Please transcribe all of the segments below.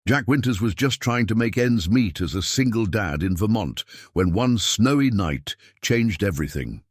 Jack Winters was just trying to make ends meet as a single dad in Vermont when one snowy night changed everything.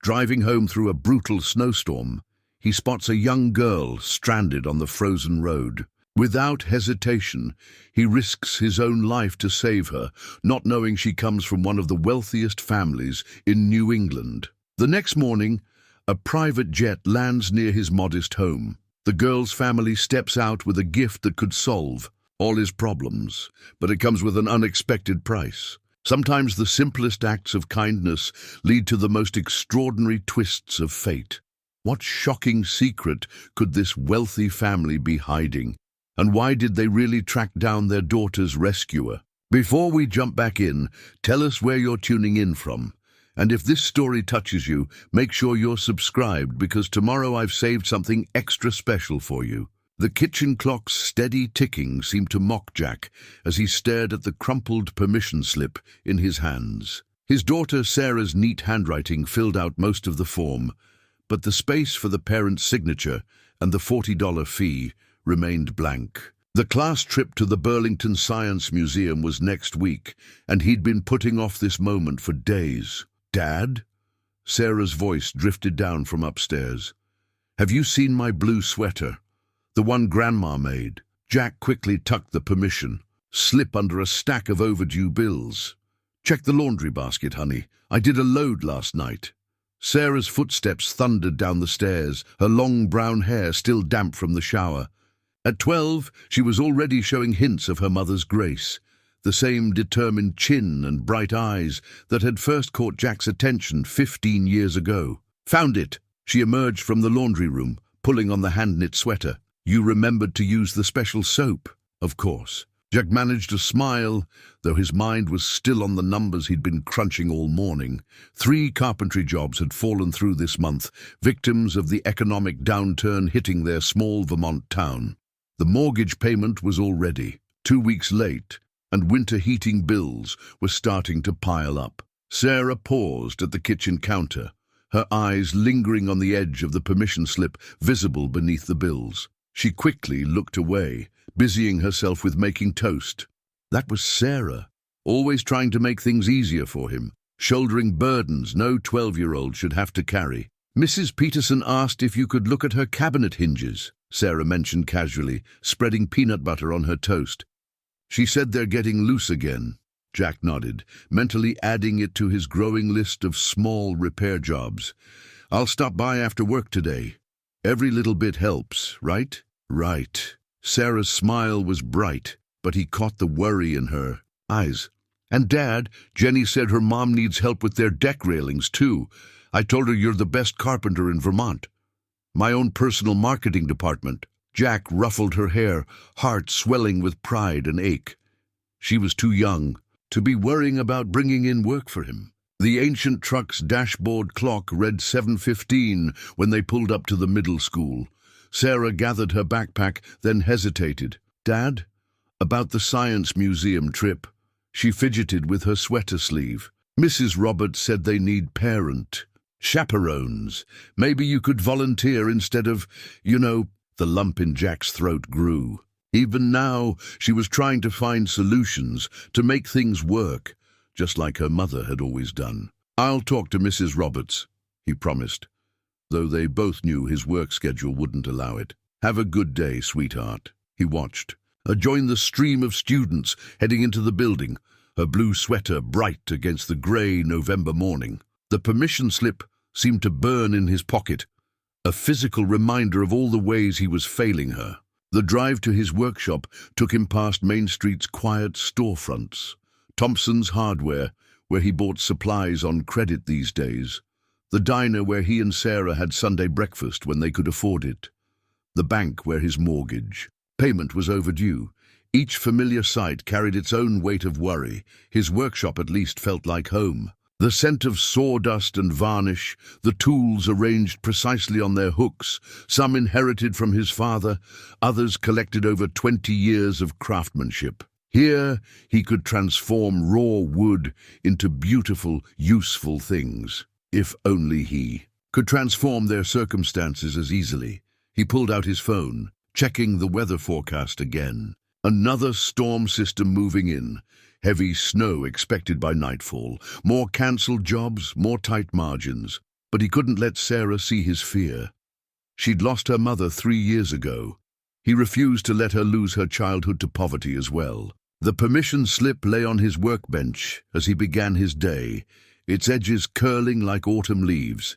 Driving home through a brutal snowstorm, he spots a young girl stranded on the frozen road. Without hesitation, he risks his own life to save her, not knowing she comes from one of the wealthiest families in New England. The next morning, a private jet lands near his modest home. The girl's family steps out with a gift that could solve all his problems, but it comes with an unexpected price. Sometimes the simplest acts of kindness lead to the most extraordinary twists of fate. What shocking secret could this wealthy family be hiding? And why did they really track down their daughter's rescuer? Before we jump back in, tell us where you're tuning in from. And if this story touches you, make sure you're subscribed, because tomorrow I've saved something extra special for you. The kitchen clock's steady ticking seemed to mock Jack as he stared at the crumpled permission slip in his hands. His daughter Sarah's neat handwriting filled out most of the form, but the space for the parent's signature and the $40 fee remained blank. The class trip to the Burlington Science Museum was next week, and he'd been putting off this moment for days. "Dad?" Sarah's voice drifted down from upstairs. "Have you seen my blue sweater? The one Grandma made?" Jack quickly tucked the permission slip under a stack of overdue bills. "Check the laundry basket, honey. I did a load last night." Sarah's footsteps thundered down the stairs, her long brown hair still damp from the shower. At 12, she was already showing hints of her mother's grace, the same determined chin and bright eyes that had first caught Jack's attention 15 years ago. "Found it!" She emerged from the laundry room, pulling on the hand-knit sweater. "You remembered to use the special soap, of course." Jack managed to smile, though his mind was still on the numbers he'd been crunching all morning. 3 carpentry jobs had fallen through this month, victims of the economic downturn hitting their small Vermont town. The mortgage payment was already 2 weeks late, and winter heating bills were starting to pile up. Sarah paused at the kitchen counter, her eyes lingering on the edge of the permission slip visible beneath the bills. She quickly looked away, busying herself with making toast. That was Sarah, always trying to make things easier for him, shouldering burdens no 12-year-old should have to carry. "Mrs. Peterson asked if you could look at her cabinet hinges," Sarah mentioned casually, spreading peanut butter on her toast. "She said they're getting loose again." Jack nodded, mentally adding it to his growing list of small repair jobs. "I'll stop by after work today. Every little bit helps, right?" "Right." Sarah's smile was bright, but he caught the worry in her eyes. "And Dad, Jenny said her mom needs help with their deck railings too. I told her you're the best carpenter in Vermont. My own personal marketing department." Jack ruffled her hair, heart swelling with pride and ache. She was too young to be worrying about bringing in work for him. The ancient truck's dashboard clock read 7:15 when they pulled up to the middle school. Sarah gathered her backpack, then hesitated. "Dad, about the Science Museum trip." She fidgeted with her sweater sleeve. "Mrs. Roberts said they need chaperones. Maybe you could volunteer instead of, The lump in Jack's throat grew. Even now, she was trying to find solutions to make things work, just like her mother had always done. "I'll talk to Mrs. Roberts," he promised, though they both knew his work schedule wouldn't allow it. "Have a good day, sweetheart." He watched her join the stream of students heading into the building, her blue sweater bright against the grey November morning. The permission slip seemed to burn in his pocket, a physical reminder of all the ways he was failing her. The drive to his workshop took him past Main Street's quiet storefronts, Thompson's Hardware, where he bought supplies on credit these days, the diner where he and Sarah had Sunday breakfast when they could afford it, the bank where his mortgage payment was overdue. Each familiar sight carried its own weight of worry. His workshop at least felt like home. The scent of sawdust and varnish, the tools arranged precisely on their hooks, some inherited from his father, others collected over 20 years of craftsmanship. Here he could transform raw wood into beautiful, useful things. If only he could transform their circumstances as easily. He pulled out his phone, checking the weather forecast again. Another storm system moving in. Heavy snow expected by nightfall. More cancelled jobs, more tight margins. But he couldn't let Sarah see his fear. She'd lost her mother 3 years ago. He refused to let her lose her childhood to poverty as well. The permission slip lay on his workbench as he began his day, its edges curling like autumn leaves.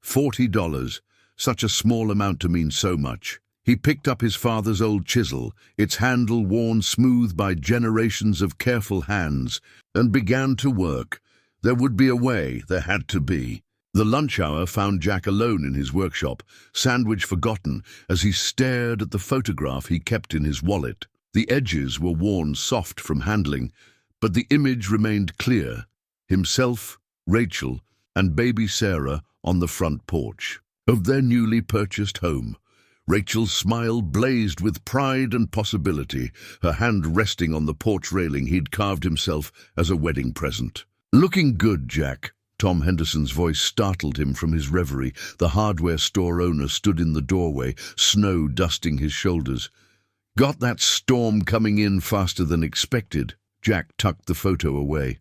$40, such a small amount to mean so much. He picked up his father's old chisel, its handle worn smooth by generations of careful hands, and began to work. There would be a way, there had to be. The lunch hour found Jack alone in his workshop, sandwich forgotten, as he stared at the photograph he kept in his wallet. The edges were worn soft from handling, but the image remained clear. Himself, Rachel, and baby Sarah on the front porch of their newly purchased home. Rachel's smile blazed with pride and possibility, her hand resting on the porch railing he'd carved himself as a wedding present. "Looking good, Jack." Tom Henderson's voice startled him from his reverie. The hardware store owner stood in the doorway, snow dusting his shoulders. "Got that storm coming in faster than expected." Jack tucked the photo away.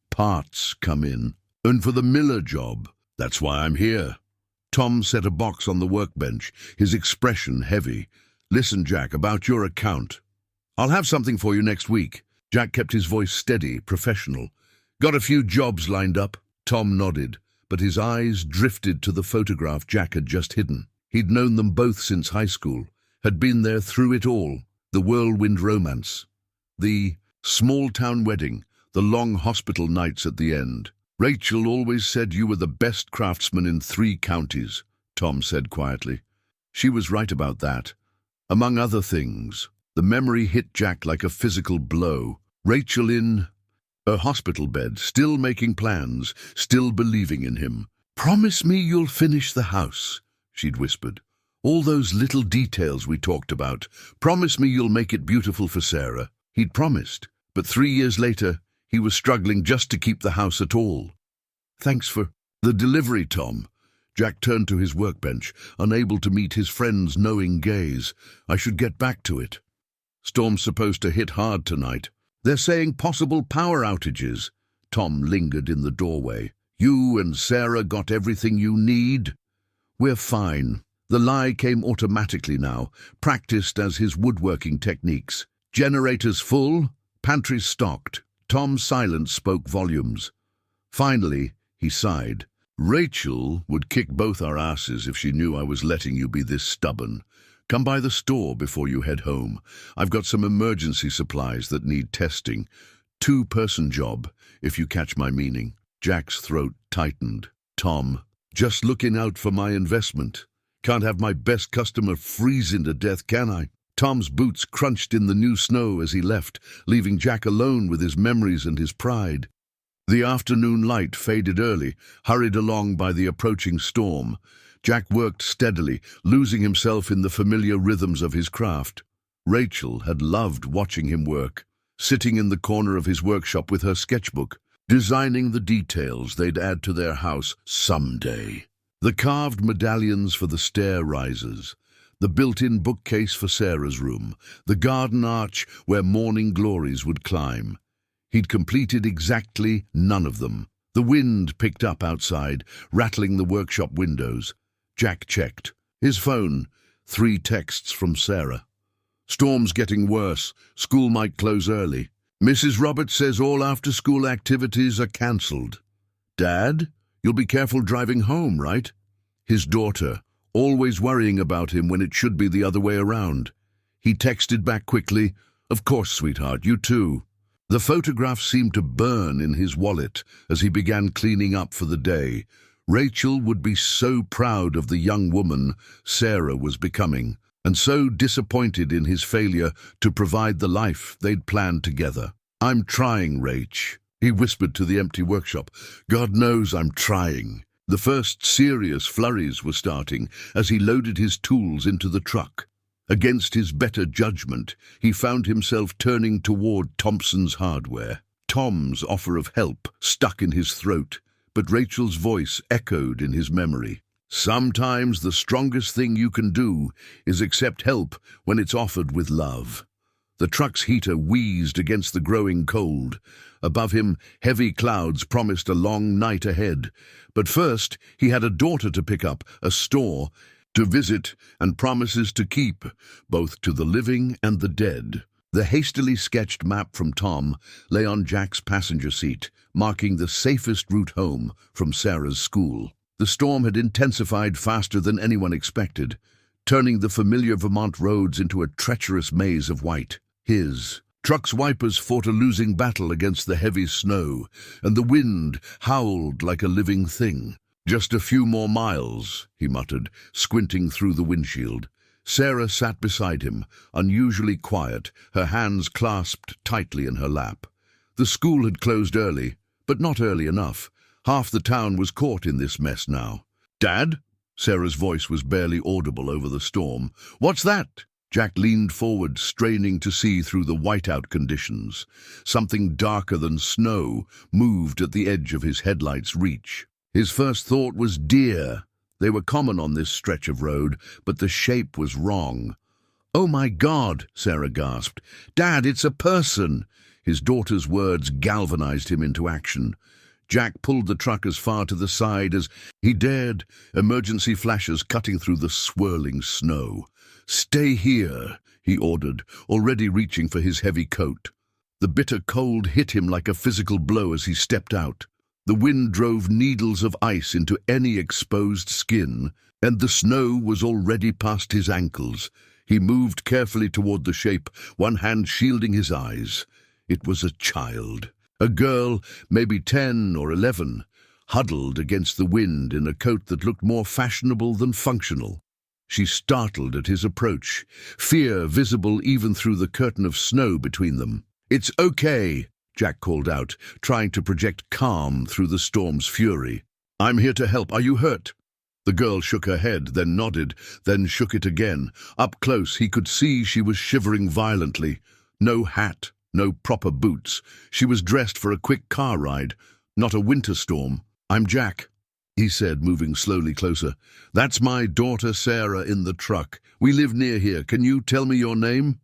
"Parts come in. And for the Miller job. That's why I'm here." Tom set a box on the workbench, his expression heavy. "Listen, Jack, about your account. I'll have something for you next week." Jack kept his voice steady, professional. "Got a few jobs lined up." Tom nodded, but his eyes drifted to the photograph Jack had just hidden. He'd known them both since high school, had been there through it all, the whirlwind romance, the small-town wedding, the long hospital nights at the end. "Rachel always said you were the best craftsman in 3 counties, Tom said quietly. She was right about that. Among other things, the memory hit Jack like a physical blow. Rachel in her hospital bed, still making plans, still believing in him. "Promise me you'll finish the house," she'd whispered. "All those little details we talked about. Promise me you'll make it beautiful for Sarah." He'd promised, but 3 years later, he was struggling just to keep the house at all. "Thanks for the delivery, Tom." Jack turned to his workbench, unable to meet his friend's knowing gaze. "I should get back to it. Storm's supposed to hit hard tonight. They're saying possible power outages." Tom lingered in the doorway. "You and Sarah got everything you need?" "We're fine." The lie came automatically now, practiced as his woodworking techniques. Generators full, pantries stocked. Tom's silence spoke volumes. Finally, he sighed. "Rachel would kick both our asses if she knew I was letting you be this stubborn. Come by the store before you head home. I've got some emergency supplies that need testing. 2-person job, if you catch my meaning." Jack's throat tightened. "Tom, just looking out for my investment. Can't have my best customer freezing to death, can I?" Tom's boots crunched in the new snow as he left, leaving Jack alone with his memories and his pride. The afternoon light faded early, hurried along by the approaching storm. Jack worked steadily, losing himself in the familiar rhythms of his craft. Rachel had loved watching him work, sitting in the corner of his workshop with her sketchbook, designing the details they'd add to their house someday. The carved medallions for the stair risers, the built-in bookcase for Sarah's room, the garden arch where morning glories would climb. He'd completed exactly none of them. The wind picked up outside, rattling the workshop windows. Jack checked. His phone, 3 texts from Sarah. "Storm's getting worse. School might close early. Mrs. Roberts says all after-school activities are cancelled. Dad, you'll be careful driving home, right?" His daughter, always worrying about him when it should be the other way around. He texted back quickly, "Of course, sweetheart, you too." The photograph seemed to burn in his wallet as he began cleaning up for the day. Rachel would be so proud of the young woman Sarah was becoming, and so disappointed in his failure to provide the life they'd planned together. "I'm trying, Rach," he whispered to the empty workshop. "God knows I'm trying." The first serious flurries were starting as he loaded his tools into the truck. Against his better judgment, he found himself turning toward Thompson's Hardware. Tom's offer of help stuck in his throat, but Rachel's voice echoed in his memory. "Sometimes the strongest thing you can do is accept help when it's offered with love." The truck's heater wheezed against the growing cold. Above him, heavy clouds promised a long night ahead. But first, he had a daughter to pick up, a store to visit, and promises to keep, both to the living and the dead. The hastily sketched map from Tom lay on Jack's passenger seat, marking the safest route home from Sarah's school. The storm had intensified faster than anyone expected, turning the familiar Vermont roads into a treacherous maze of white. His truck's wipers fought a losing battle against the heavy snow, and the wind howled like a living thing. "Just a few more miles," he muttered, squinting through the windshield. Sarah sat beside him, unusually quiet, her hands clasped tightly in her lap. The school had closed early, but not early enough. Half the town was caught in this mess now. "Dad?" Sarah's voice was barely audible over the storm. "What's that?" Jack leaned forward, straining to see through the whiteout conditions. Something darker than snow moved at the edge of his headlight's reach. His first thought was deer. They were common on this stretch of road, but the shape was wrong. "Oh my God," Sarah gasped. "Dad, it's a person!" His daughter's words galvanized him into action. Jack pulled the truck as far to the side as he dared, emergency flashes cutting through the swirling snow. "Stay here," he ordered, already reaching for his heavy coat. The bitter cold hit him like a physical blow as he stepped out. The wind drove needles of ice into any exposed skin, and the snow was already past his ankles. He moved carefully toward the shape, one hand shielding his eyes. It was a child. A girl, maybe 10 or 11, huddled against the wind in a coat that looked more fashionable than functional. She startled at his approach, fear visible even through the curtain of snow between them. "It's okay," Jack called out, trying to project calm through the storm's fury. "I'm here to help. Are you hurt?" The girl shook her head, then nodded, then shook it again. Up close, he could see she was shivering violently. No hat, no proper boots. She was dressed for a quick car ride, not a winter storm. "I'm Jack," he said, moving slowly closer. "That's my daughter Sarah in the truck. We live near here. Can you tell me your name?"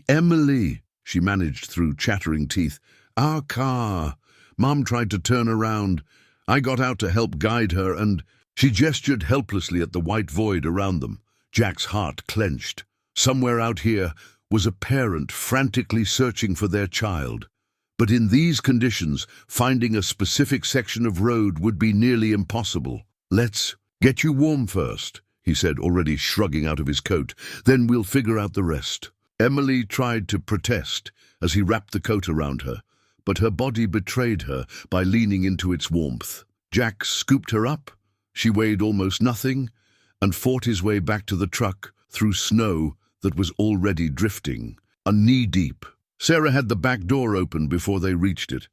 "Emily," she managed through chattering teeth. "Our car. Mom tried to turn around. I got out to help guide her, and—" She gestured helplessly at the white void around them. Jack's heart clenched. Somewhere out here was a parent frantically searching for their child. But in these conditions, finding a specific section of road would be nearly impossible. "Let's get you warm first," he said, already shrugging out of his coat. "Then we'll figure out the rest." Emily tried to protest as he wrapped the coat around her, but her body betrayed her by leaning into its warmth. Jack scooped her up. She weighed almost nothing, and fought his way back to the truck through snow that was already drifting, knee-deep. Sarah had the back door open before they reached it.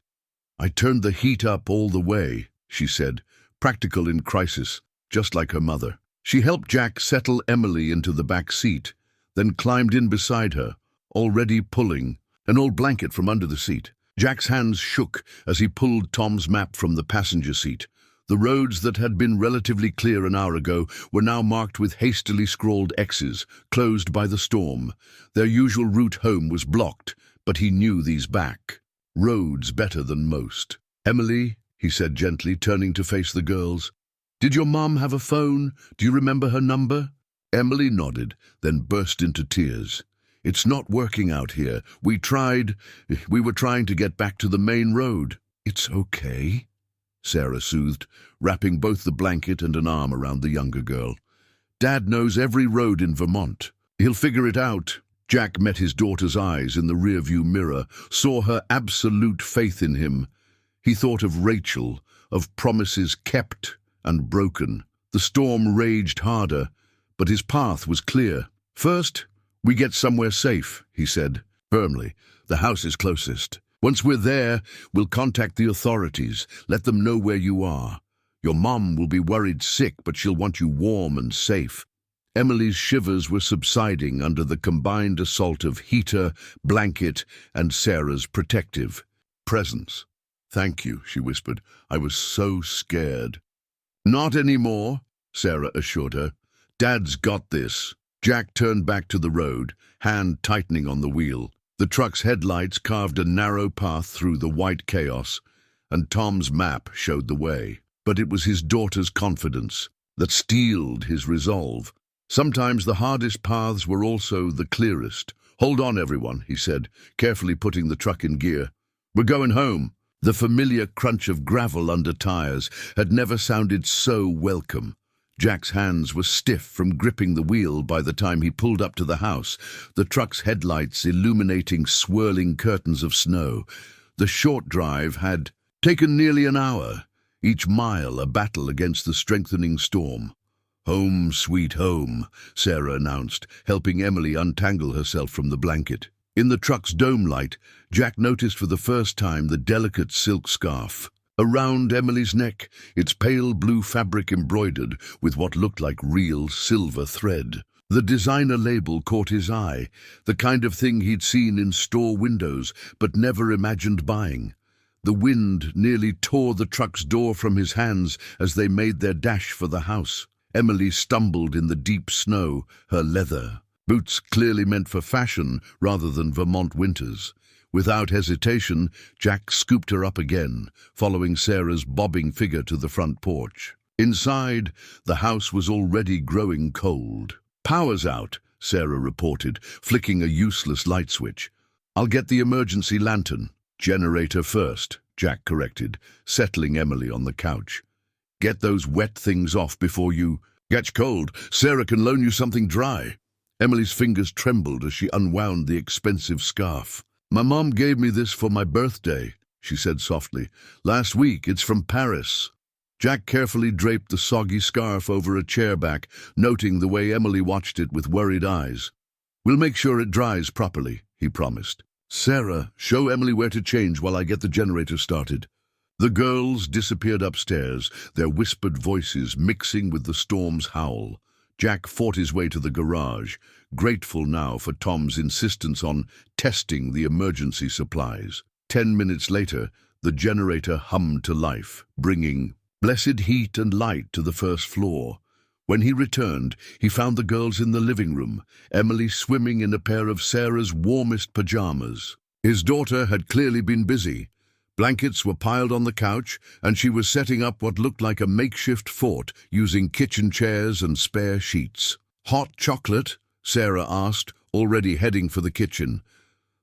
"I turned the heat up all the way," she said, practical in crisis, just like her mother. She helped Jack settle Emily into the back seat, then climbed in beside her, already pulling an old blanket from under the seat. Jack's hands shook as he pulled Tom's map from the passenger seat. The roads that had been relatively clear an hour ago were now marked with hastily scrawled X's, closed by the storm. Their usual route home was blocked, but he knew these back roads better than most. "Emily," he said gently, turning to face the girls, "did your mom have a phone? Do you remember her number?" Emily nodded, then burst into tears. "It's not working out here. We were trying to get back to the main road." "It's okay," Sarah soothed, wrapping both the blanket and an arm around the younger girl. "Dad knows every road in Vermont. He'll figure it out." Jack met his daughter's eyes in the rearview mirror, saw her absolute faith in him. He thought of Rachel, of promises kept and broken. The storm raged harder, but his path was clear. "First, we get somewhere safe," he said, firmly. "The house is closest. Once we're there, we'll contact the authorities, let them know where you are. Your mom will be worried sick, but she'll want you warm and safe." Emily's shivers were subsiding under the combined assault of heater, blanket, and Sarah's protective presence. "Thank you," she whispered. "I was so scared." "Not anymore," Sarah assured her. "Dad's got this." Jack turned back to the road, hand tightening on the wheel. The truck's headlights carved a narrow path through the white chaos, and Tom's map showed the way. But it was his daughter's confidence that steeled his resolve. Sometimes the hardest paths were also the clearest. "Hold on, everyone," he said, carefully putting the truck in gear. "We're going home." The familiar crunch of gravel under tires had never sounded so welcome. Jack's hands were stiff from gripping the wheel by the time he pulled up to the house, the truck's headlights illuminating swirling curtains of snow. The short drive had taken nearly an hour, each mile a battle against the strengthening storm. "Home, sweet home," Sarah announced, helping Emily untangle herself from the blanket. In the truck's dome light, Jack noticed for the first time the delicate silk scarf around Emily's neck, its pale blue fabric embroidered with what looked like real silver thread. The designer label caught his eye, the kind of thing he'd seen in store windows but never imagined buying. The wind nearly tore the truck's door from his hands as they made their dash for the house. Emily stumbled in the deep snow, her leather boots clearly meant for fashion rather than Vermont winters. Without hesitation, Jack scooped her up again, following Sarah's bobbing figure to the front porch. Inside, the house was already growing cold. "Power's out," Sarah reported, flicking a useless light switch. "I'll get the emergency lantern." "Generator first," Jack corrected, settling Emily on the couch. "Get those wet things off before you get cold. Sarah can loan you something dry." Emily's fingers trembled as she unwound the expensive scarf. "My mom gave me this for my birthday," she said softly. "Last week. It's from Paris." Jack carefully draped the soggy scarf over a chair back, noting the way Emily watched it with worried eyes. "We'll make sure it dries properly," he promised. "Sarah, show Emily where to change while I get the generator started." The girls disappeared upstairs, their whispered voices mixing with the storm's howl. Jack fought his way to the garage, grateful now for Tom's insistence on testing the emergency supplies. 10 minutes later, the generator hummed to life, bringing blessed heat and light to the first floor. When he returned, he found the girls in the living room, Emily swimming in a pair of Sarah's warmest pajamas. His daughter had clearly been busy. Blankets were piled on the couch, and she was setting up what looked like a makeshift fort using kitchen chairs and spare sheets. "Hot chocolate?" Sarah asked, already heading for the kitchen.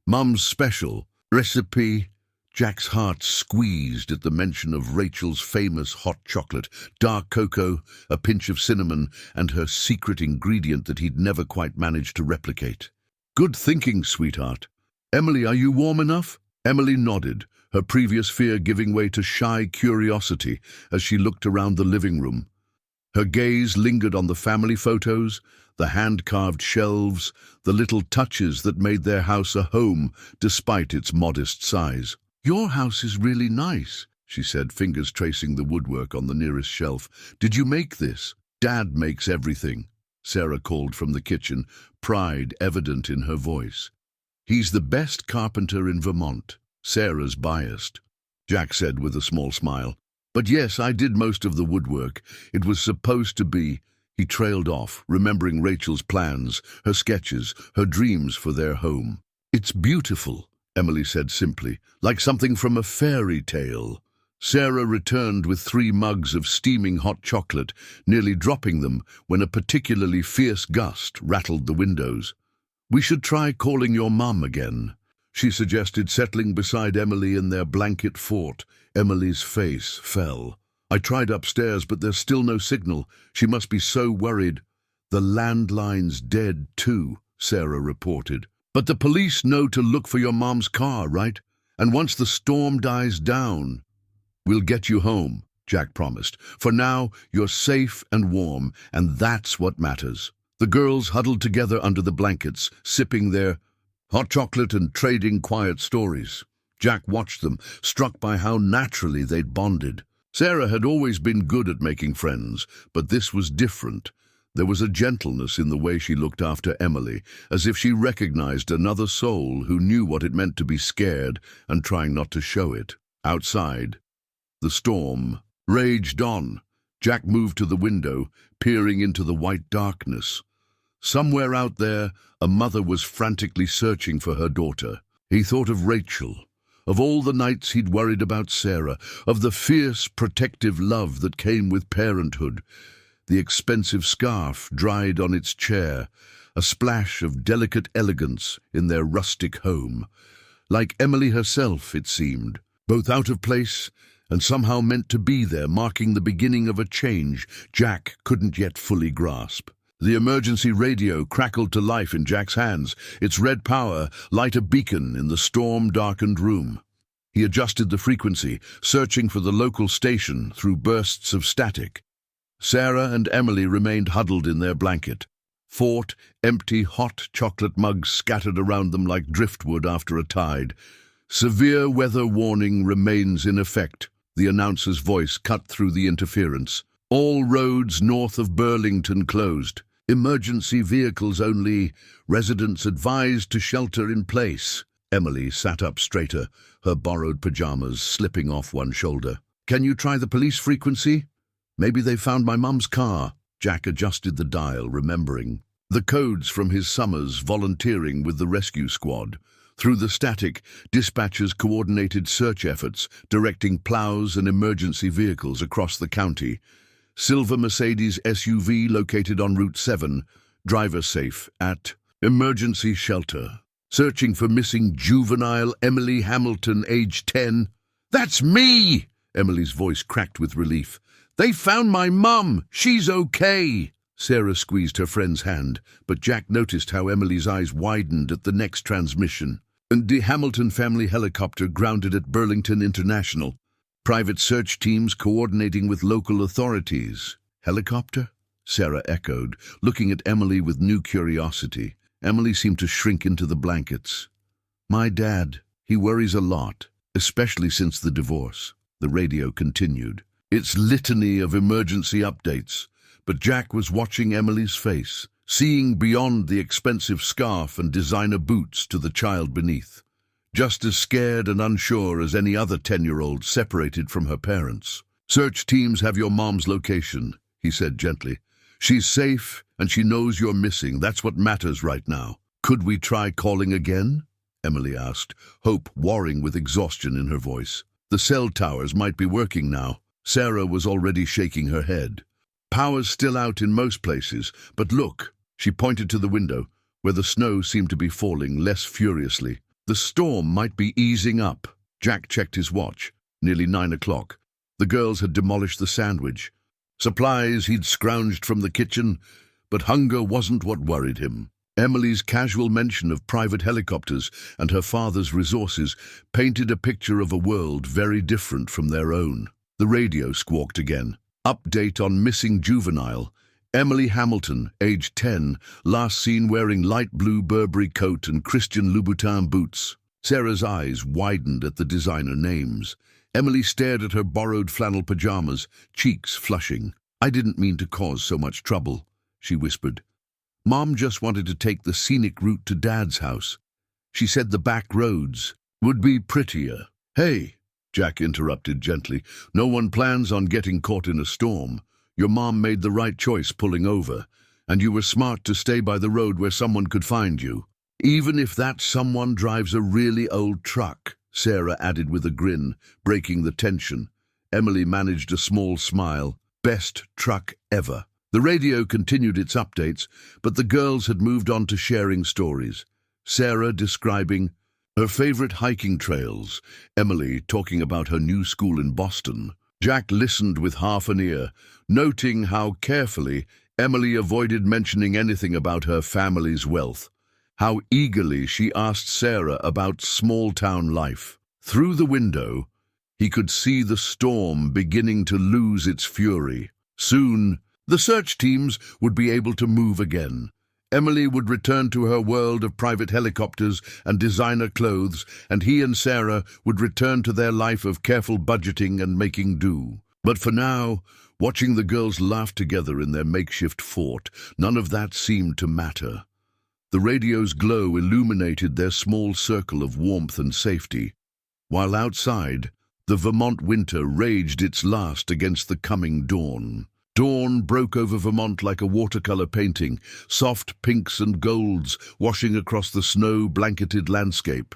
"Mum's special recipe." Jack's heart squeezed at the mention of Rachel's famous hot chocolate, dark cocoa, a pinch of cinnamon, and her secret ingredient that he'd never quite managed to replicate. "Good thinking, sweetheart. Emily, are you warm enough?" Emily nodded, her previous fear giving way to shy curiosity as she looked around the living room. Her gaze lingered on the family photos, the hand-carved shelves, the little touches that made their house a home despite its modest size. "Your house is really nice," she said, fingers tracing the woodwork on the nearest shelf. "Did you make this?" "Dad makes everything," Sarah called from the kitchen, pride evident in her voice. "He's the best carpenter in Vermont." Sarah's biased, Jack said with a small smile. "But yes, I did most of the woodwork. It was supposed to be." He trailed off, remembering Rachel's plans, her sketches, her dreams for their home. "It's beautiful," Emily said simply, "like something from a fairy tale." Sarah returned with 3 mugs of steaming hot chocolate, nearly dropping them when a particularly fierce gust rattled the windows. "We should try calling your mum again," she suggested, settling beside Emily in their blanket fort. Emily's face fell. "I tried upstairs, but there's still no signal. She must be so worried." "The landline's dead too," Sarah reported. "But the police know to look for your mom's car, right? And once the storm dies down..." "We'll get you home," Jack promised. "For now, you're safe and warm, and that's what matters." The girls huddled together under the blankets, sipping their hot chocolate and trading quiet stories. Jack watched them, struck by how naturally they'd bonded. Sarah had always been good at making friends, but this was different. There was a gentleness in the way she looked after Emily, as if she recognized another soul who knew what it meant to be scared and trying not to show it. Outside, the storm raged on. Jack moved to the window, peering into the white darkness. Somewhere out there, a mother was frantically searching for her daughter. He thought of Rachel, of all the nights he'd worried about Sarah, of the fierce, protective love that came with parenthood. The expensive scarf dried on its chair, a splash of delicate elegance in their rustic home. Like Emily herself, it seemed, both out of place and somehow meant to be there, marking the beginning of a change Jack couldn't yet fully grasp. The emergency radio crackled to life in Jack's hands, its red power light a beacon in the storm-darkened room. He adjusted the frequency, searching for the local station through bursts of static. Sarah and Emily remained huddled in their blanket. Empty hot chocolate mugs scattered around them like driftwood after a tide. Severe weather warning remains in effect, the announcer's voice cut through the interference. All roads north of Burlington closed. Emergency vehicles only. Residents advised to shelter in place. Emily sat up straighter, her borrowed pajamas slipping off one shoulder. Can you try the police frequency? Maybe they found my mum's car. Jack adjusted the dial, remembering the codes from his summers volunteering with the rescue squad. Through the static, dispatchers coordinated search efforts, directing plows and emergency vehicles across the county. Silver Mercedes SUV located on Route 7, driver safe at emergency shelter. Searching for missing juvenile Emily Hamilton, age 10. That's me! Emily's voice cracked with relief. They found my mum. She's okay. Sarah squeezed her friend's hand, but Jack noticed how Emily's eyes widened at the next transmission. And the Hamilton family helicopter grounded at Burlington International. Private search teams coordinating with local authorities. Helicopter? Sarah echoed, looking at Emily with new curiosity. Emily seemed to shrink into the blankets. My dad, he worries a lot, especially since the divorce. The radio continued, its litany of emergency updates. But Jack was watching Emily's face, seeing beyond the expensive scarf and designer boots to the child beneath. Just as scared and unsure as any other 10-year-old separated from her parents. Search teams have your mom's location, he said gently. She's safe and she knows you're missing. That's what matters right now. Could we try calling again? Emily asked, hope warring with exhaustion in her voice. The cell towers might be working now. Sarah was already shaking her head. Power's still out in most places, but look, she pointed to the window, where the snow seemed to be falling less furiously. The storm might be easing up. Jack checked his watch. Nearly 9 o'clock. The girls had demolished the sandwich. Supplies he'd scrounged from the kitchen, but hunger wasn't what worried him. Emily's casual mention of private helicopters and her father's resources painted a picture of a world very different from their own. The radio squawked again. Update on missing juvenile. Emily Hamilton, age 10, last seen wearing light blue Burberry coat and Christian Louboutin boots. Sarah's eyes widened at the designer names. Emily stared at her borrowed flannel pajamas, cheeks flushing. I didn't mean to cause so much trouble, she whispered. Mom just wanted to take the scenic route to Dad's house. She said the back roads would be prettier. Hey, Jack interrupted gently. No one plans on getting caught in a storm. Your mom made the right choice pulling over, and you were smart to stay by the road where someone could find you. Even if that someone drives a really old truck, Sarah added with a grin, breaking the tension. Emily managed a small smile. Best truck ever. The radio continued its updates, but the girls had moved on to sharing stories. Sarah describing her favorite hiking trails, Emily talking about her new school in Boston. Jack listened with half an ear, noting how carefully Emily avoided mentioning anything about her family's wealth, how eagerly she asked Sarah about small-town life. Through the window, he could see the storm beginning to lose its fury. Soon, the search teams would be able to move again. Emily would return to her world of private helicopters and designer clothes, and he and Sarah would return to their life of careful budgeting and making do. But for now, watching the girls laugh together in their makeshift fort, none of that seemed to matter. The radio's glow illuminated their small circle of warmth and safety, while outside, the Vermont winter raged its last against the coming dawn. Dawn broke over Vermont like a watercolor painting, soft pinks and golds washing across the snow-blanketed landscape.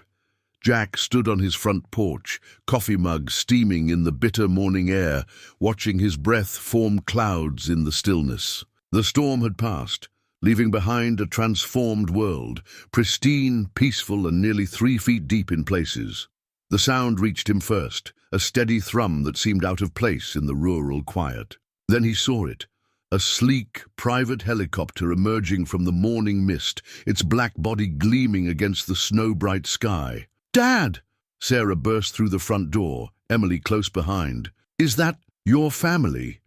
Jack stood on his front porch, coffee mug steaming in the bitter morning air, watching his breath form clouds in the stillness. The storm had passed, leaving behind a transformed world, pristine, peaceful, and nearly 3 feet deep in places. The sound reached him first, a steady thrum that seemed out of place in the rural quiet. Then he saw it, a sleek, private helicopter emerging from the morning mist, its black body gleaming against the snow-bright sky. "Dad!" Sarah burst through the front door, Emily close behind. "Is that your family?"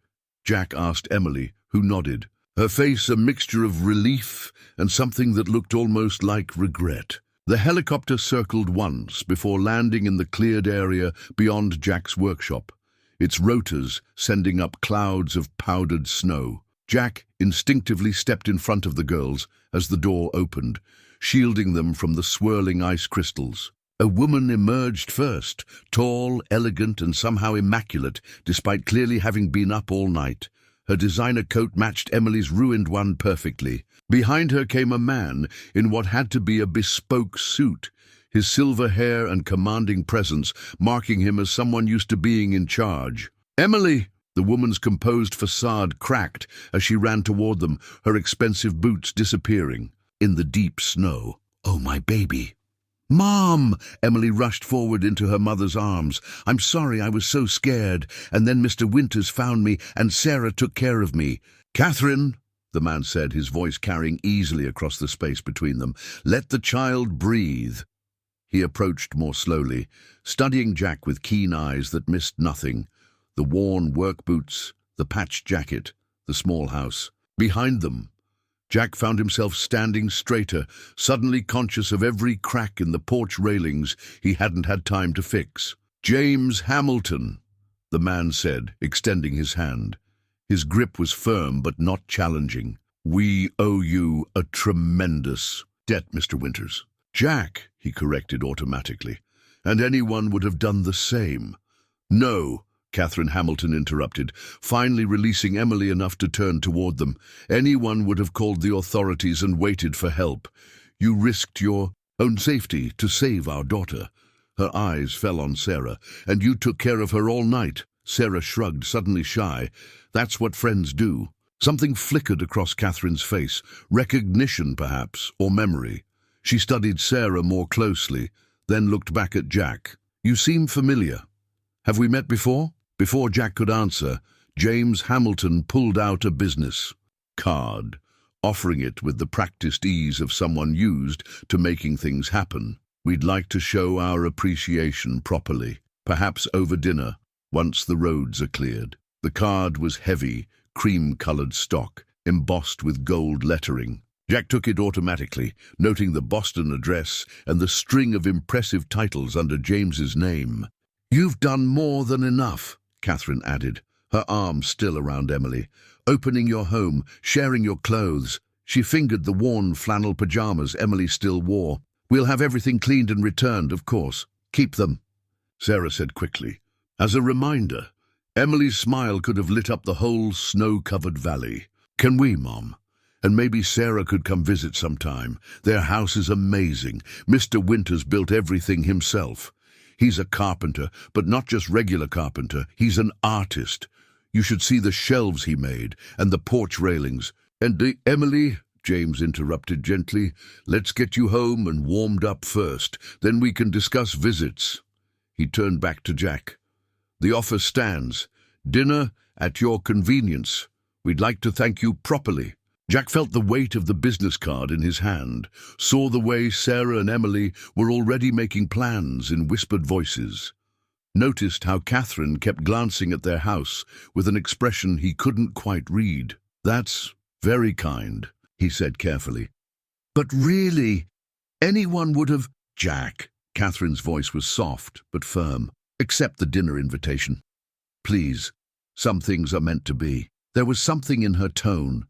Jack asked Emily, who nodded, her face a mixture of relief and something that looked almost like regret. The helicopter circled once before landing in the cleared area beyond Jack's workshop, its rotors sending up clouds of powdered snow. Jack instinctively stepped in front of the girls as the door opened, shielding them from the swirling ice crystals. A woman emerged first, tall, elegant, and somehow immaculate, despite clearly having been up all night. Her designer coat matched Emily's ruined one perfectly. Behind her came a man in what had to be a bespoke suit, his silver hair and commanding presence marking him as someone used to being in charge. "Emily!" The woman's composed facade cracked as she ran toward them, her expensive boots disappearing in the deep snow. "Oh, my baby!" "Mom!" Emily rushed forward into her mother's arms. "I'm sorry, I was so scared, and then Mr. Winters found me, and Sarah took care of me." "Catherine," the man said, his voice carrying easily across the space between them, "let the child breathe." He approached more slowly, studying Jack with keen eyes that missed nothing. The worn work boots, the patched jacket, the small house. Behind them, Jack found himself standing straighter, suddenly conscious of every crack in the porch railings he hadn't had time to fix. "James Hamilton," the man said, extending his hand. His grip was firm but not challenging. "We owe you a tremendous debt, Mr. Winters." "Jack," he corrected automatically, "and anyone would have done the same." "No," Catherine Hamilton interrupted, finally releasing Emily enough to turn toward them. "Anyone would have called the authorities and waited for help. You risked your own safety to save our daughter." Her eyes fell on Sarah. "And you took care of her all night." Sarah shrugged, suddenly shy. "That's what friends do." Something flickered across Catherine's face, recognition perhaps, or memory. She studied Sarah more closely, then looked back at Jack. "You seem familiar. Have we met before?" Before Jack could answer, James Hamilton pulled out a business card, offering it with the practiced ease of someone used to making things happen. "We'd like to show our appreciation properly, perhaps over dinner, once the roads are cleared." The card was heavy, cream-colored stock, embossed with gold lettering. Jack took it automatically, noting the Boston address and the string of impressive titles under James's name. "You've done more than enough," Catherine added, her arm still around Emily. "Opening your home, sharing your clothes." She fingered the worn flannel pajamas Emily still wore. "We'll have everything cleaned and returned, of course. Keep them," Sarah said quickly. As a reminder, Emily's smile could have lit up the whole snow-covered valley. "Can we, Mom? And maybe Sarah could come visit sometime. Their house is amazing. Mr. Winters built everything himself. He's a carpenter, but not just regular carpenter. He's an artist. You should see the shelves he made, and the porch railings. And Emily," James interrupted gently, "let's get you home and warmed up first. Then we can discuss visits." He turned back to Jack. "The offer stands. Dinner at your convenience. We'd like to thank you properly." Jack felt the weight of the business card in his hand, saw the way Sarah and Emily were already making plans in whispered voices, noticed how Catherine kept glancing at their house with an expression he couldn't quite read. "That's very kind," he said carefully. "But really, anyone would have—" "Jack," Catherine's voice was soft but firm, "accept the dinner invitation. Please, some things are meant to be." There was something in her tone,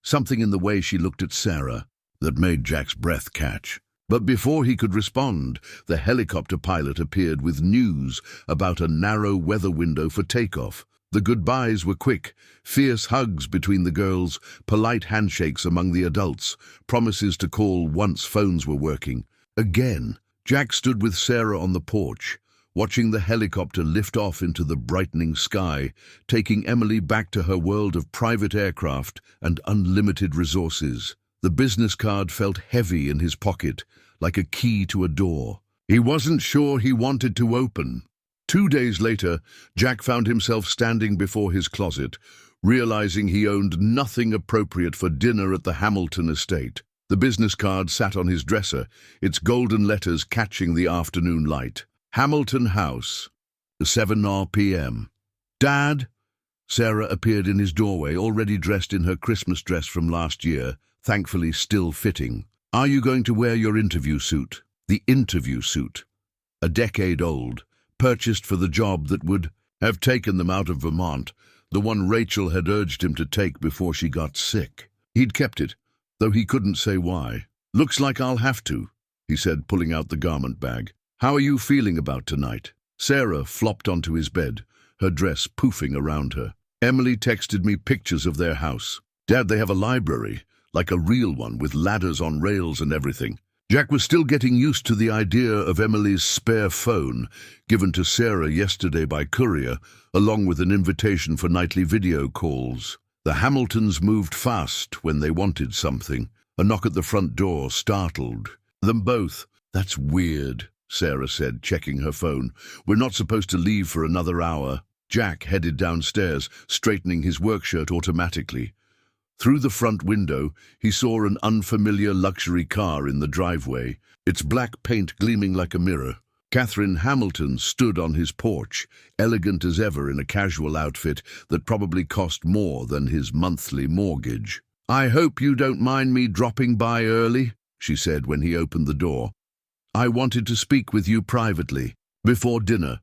something in the way she looked at Sarah, that made Jack's breath catch. But before he could respond, the helicopter pilot appeared with news about a narrow weather window for takeoff. The goodbyes were quick, fierce hugs between the girls, polite handshakes among the adults, promises to call once phones were working. Again, Jack stood with Sarah on the porch, watching the helicopter lift off into the brightening sky, taking Emily back to her world of private aircraft and unlimited resources. The business card felt heavy in his pocket, like a key to a door he wasn't sure he wanted to open. 2 days later, Jack found himself standing before his closet, realizing he owned nothing appropriate for dinner at the Hamilton estate. The business card sat on his dresser, its golden letters catching the afternoon light. Hamilton House, 7 p.m. Dad? Sarah appeared in his doorway, already dressed in her Christmas dress from last year, thankfully still fitting. Are you going to wear your interview suit? The interview suit. A decade old, purchased for the job that would have taken them out of Vermont, the one Rachel had urged him to take before she got sick. He'd kept it, though he couldn't say why. Looks like I'll have to, he said, pulling out the garment bag. How are you feeling about tonight? Sarah flopped onto his bed, her dress poofing around her. Emily texted me pictures of their house. Dad, they have a library, like a real one with ladders on rails and everything. Jack was still getting used to the idea of Emily's spare phone, given to Sarah yesterday by courier, along with an invitation for nightly video calls. The Hamiltons moved fast when they wanted something. A knock at the front door startled them both. That's weird, Sarah said, checking her phone. We're not supposed to leave for another hour. Jack headed downstairs, straightening his work shirt automatically. Through the front window, he saw an unfamiliar luxury car in the driveway, its black paint gleaming like a mirror. Catherine Hamilton stood on his porch, elegant as ever in a casual outfit that probably cost more than his monthly mortgage. I hope you don't mind me dropping by early, she said when he opened the door. I wanted to speak with you privately, before dinner.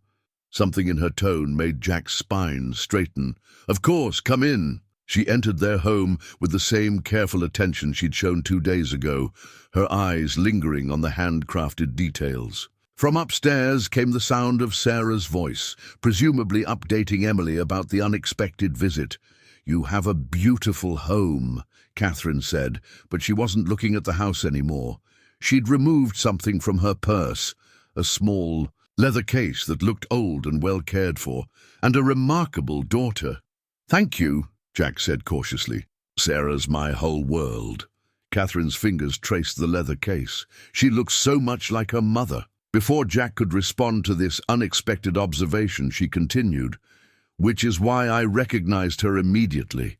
Something in her tone made Jack's spine straighten. Of course, come in. She entered their home with the same careful attention she'd shown 2 days ago, her eyes lingering on the handcrafted details. From upstairs came the sound of Sarah's voice, presumably updating Emily about the unexpected visit. You have a beautiful home, Catherine said, but she wasn't looking at the house anymore. She'd removed something from her purse, a small leather case that looked old and well cared for, and a remarkable daughter. Thank you, Jack said cautiously. Sarah's my whole world. Catherine's fingers traced the leather case. She looked so much like her mother. Before Jack could respond to this unexpected observation, she continued, which is why I recognized her immediately.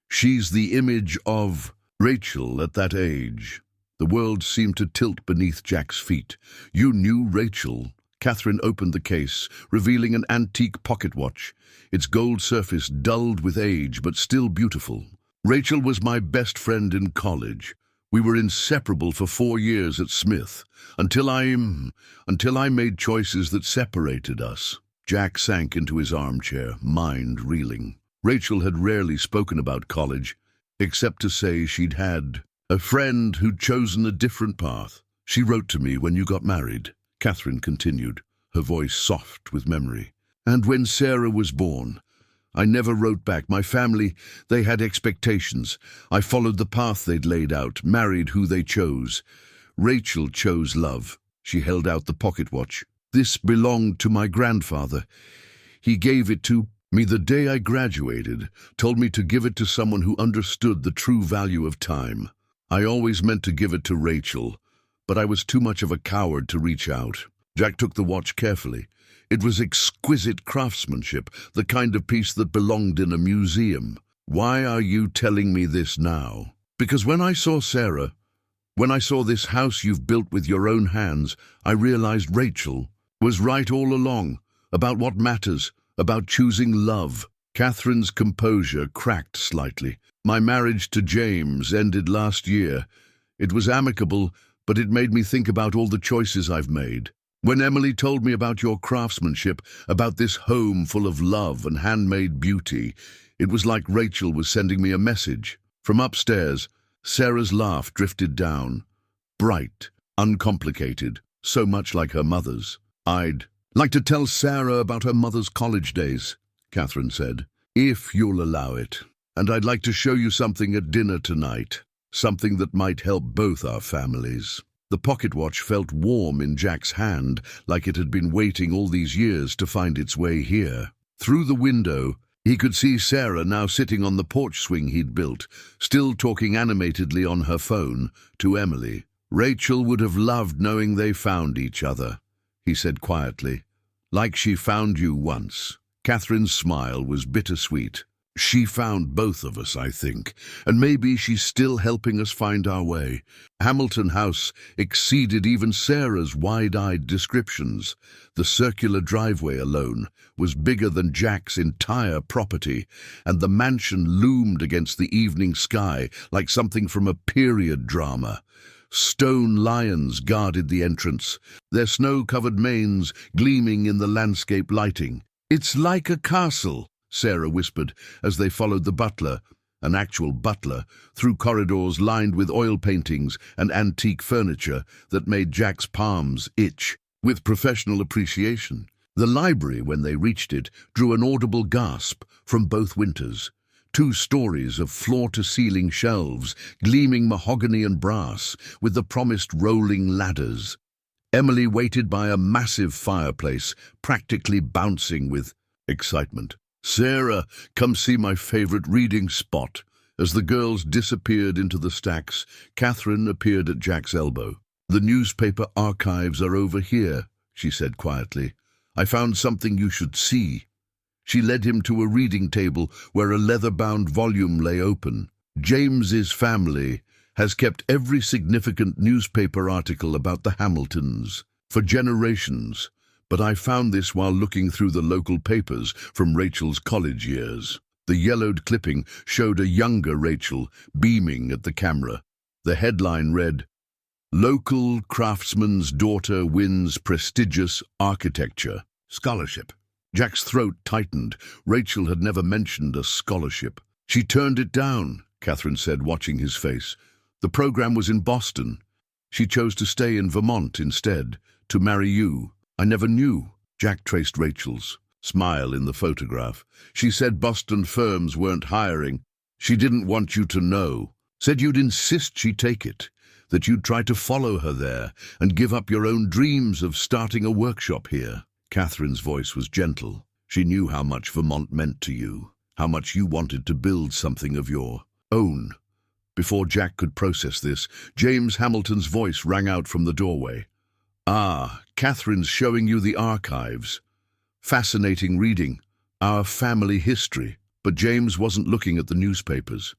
She's the image of Rachel at that age. The world seemed to tilt beneath Jack's feet. You knew Rachel. Catherine opened the case, revealing an antique pocket watch, its gold surface dulled with age but still beautiful. Rachel was my best friend in college. We were inseparable for 4 years at Smith, until I made choices that separated us. Jack sank into his armchair, mind reeling. Rachel had rarely spoken about college, except to say she'd had a friend who'd chosen a different path. She wrote to me when you got married, Catherine continued, her voice soft with memory. And when Sarah was born, I never wrote back. My family, they had expectations. I followed the path they'd laid out, married who they chose. Rachel chose love. She held out the pocket watch. This belonged to my grandfather. He gave it to me the day I graduated, told me to give it to someone who understood the true value of time. I always meant to give it to Rachel, but I was too much of a coward to reach out. Jack took the watch carefully. It was exquisite craftsmanship, the kind of piece that belonged in a museum. Why are you telling me this now? Because when I saw Sarah, when I saw this house you've built with your own hands, I realized Rachel was right all along, about what matters, about choosing love. Catherine's composure cracked slightly. My marriage to James ended last year. It was amicable, but it made me think about all the choices I've made. When Emily told me about your craftsmanship, about this home full of love and handmade beauty, it was like Rachel was sending me a message. From upstairs, Sarah's laugh drifted down. Bright, uncomplicated, so much like her mother's. I'd like to tell Sarah about her mother's college days, Catherine said, if you'll allow it. And I'd like to show you something at dinner tonight, something that might help both our families. The pocket watch felt warm in Jack's hand, like it had been waiting all these years to find its way here. Through the window, he could see Sarah now sitting on the porch swing he'd built, still talking animatedly on her phone to Emily. "Rachel would have loved knowing they found each other," he said quietly. "Like she found you once." Catherine's smile was bittersweet. "She found both of us, I think, and maybe she's still helping us find our way." Hamilton House exceeded even Sarah's wide-eyed descriptions. The circular driveway alone was bigger than Jack's entire property, and the mansion loomed against the evening sky like something from a period drama. Stone lions guarded the entrance, their snow-covered manes gleaming in the landscape lighting. "It's like a castle," Sarah whispered as they followed the butler, an actual butler, through corridors lined with oil paintings and antique furniture that made Jack's palms itch with professional appreciation. The library, when they reached it, drew an audible gasp from both Winters. 2 stories of floor-to-ceiling shelves, gleaming mahogany and brass, with the promised rolling ladders. Emily waited by a massive fireplace, practically bouncing with excitement. "Sarah, come see my favorite reading spot." As the girls disappeared into the stacks, Catherine appeared at Jack's elbow. "The newspaper archives are over here," she said quietly. "I found something you should see." She led him to a reading table where a leather-bound volume lay open. "James's family has kept every significant newspaper article about the Hamiltons for generations, but I found this while looking through the local papers from Rachel's college years." The yellowed clipping showed a younger Rachel beaming at the camera. The headline read, "Local craftsman's daughter wins prestigious architecture scholarship." Jack's throat tightened. Rachel had never mentioned a scholarship. "She turned it down," Catherine said, watching his face. "The program was in Boston. She chose to stay in Vermont instead, to marry you." "I never knew." Jack traced Rachel's smile in the photograph. "She said Boston firms weren't hiring. She didn't want you to know. Said you'd insist she take it, that you'd try to follow her there and give up your own dreams of starting a workshop here." Catherine's voice was gentle. She knew how much Vermont meant to you, how much you wanted to build something of your own. Before Jack could process this, James Hamilton's voice rang out from the doorway. "Ah, Catherine's showing you the archives. Fascinating reading, our family history." But James wasn't looking at the newspapers.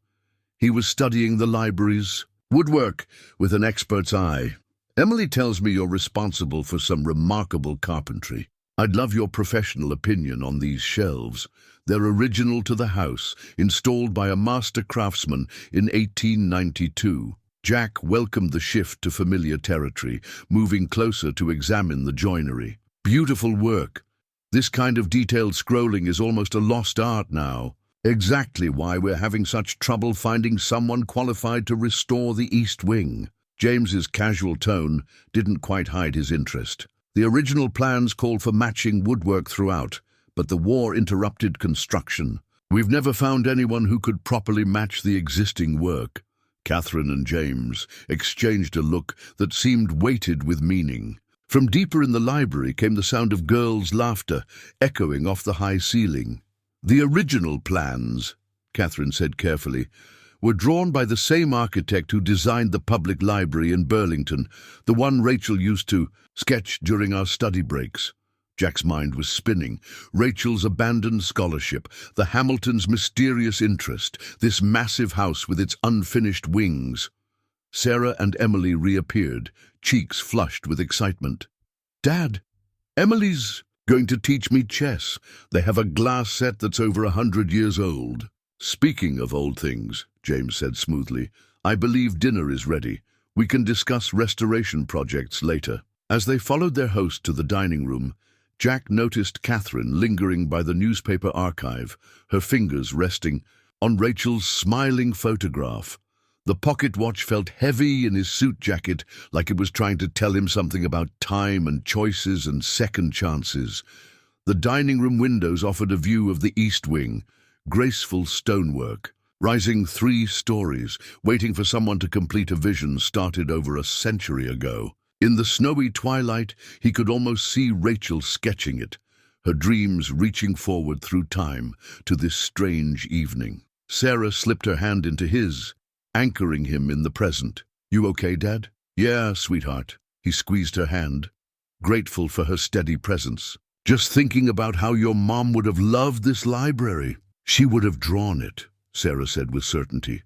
He was studying the library's woodwork with an expert's eye. "Emily tells me you're responsible for some remarkable carpentry. I'd love your professional opinion on these shelves. They're original to the house, installed by a master craftsman in 1892. Jack welcomed the shift to familiar territory, moving closer to examine the joinery. "Beautiful work. This kind of detailed scrolling is almost a lost art now. Exactly why we're having such trouble finding someone qualified to restore the East Wing." James's casual tone didn't quite hide his interest. The original plans called for matching woodwork throughout, but the war interrupted construction. "We've never found anyone who could properly match the existing work." Catherine and James exchanged a look that seemed weighted with meaning. From deeper in the library came the sound of girls' laughter, echoing off the high ceiling. "The original plans," Catherine said carefully, "were drawn by the same architect who designed the public library in Burlington, the one Rachel used to sketch during our study breaks." Jack's mind was spinning. Rachel's abandoned scholarship, the Hamiltons' mysterious interest, this massive house with its unfinished wings. Sarah and Emily reappeared, cheeks flushed with excitement. "Dad, Emily's going to teach me chess. They have a glass set that's over 100 years old." "Speaking of old things," James said smoothly, "I believe dinner is ready. We can discuss restoration projects later." As they followed their host to the dining room, Jack noticed Catherine lingering by the newspaper archive, her fingers resting on Rachel's smiling photograph. The pocket watch felt heavy in his suit jacket, like it was trying to tell him something about time and choices and second chances. The dining room windows offered a view of the East Wing, graceful stonework, Rising 3 stories, waiting for someone to complete a vision started over a century ago. In the snowy twilight, he could almost see Rachel sketching it, her dreams reaching forward through time to this strange evening. Sarah slipped her hand into his, anchoring him in the present. "You okay, Dad?" "Yeah, sweetheart." He squeezed her hand, grateful for her steady presence. "Just thinking about how your mom would have loved this library." "She would have drawn it," Sarah said with certainty,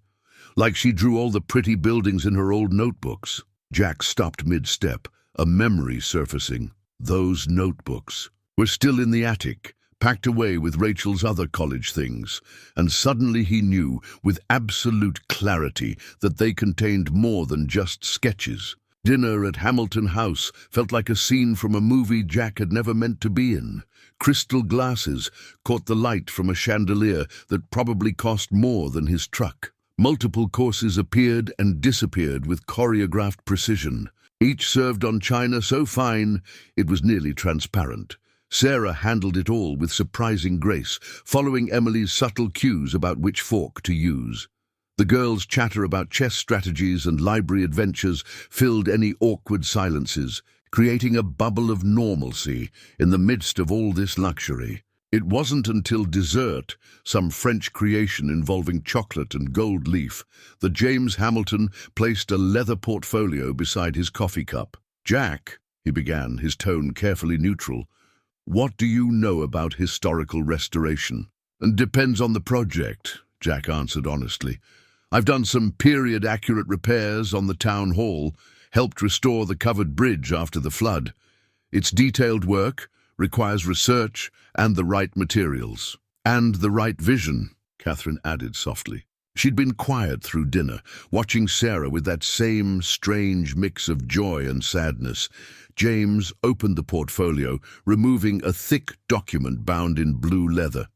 "like she drew all the pretty buildings in her old notebooks." Jack stopped mid-step, a memory surfacing. Those notebooks were still in the attic, packed away with Rachel's other college things, and suddenly he knew, with absolute clarity, that they contained more than just sketches. Dinner at Hamilton House felt like a scene from a movie Jack had never meant to be in. Crystal glasses caught the light from a chandelier that probably cost more than his truck. Multiple courses appeared and disappeared with choreographed precision, each served on china so fine it was nearly transparent. Sarah handled it all with surprising grace, following Emily's subtle cues about which fork to use. The girls' chatter about chess strategies and library adventures filled any awkward silences, creating a bubble of normalcy in the midst of all this luxury. It wasn't until dessert, some French creation involving chocolate and gold leaf, that James Hamilton placed a leather portfolio beside his coffee cup. "Jack," he began, his tone carefully neutral, "what do you know about historical restoration?" "It depends on the project," Jack answered honestly. "I've done some period-accurate repairs on the town hall, helped restore the covered bridge after the flood. It's detailed work, requires research and the right materials." "And the right vision," Catherine added softly. She'd been quiet through dinner, watching Sarah with that same strange mix of joy and sadness. James opened the portfolio, removing a thick document bound in blue leather.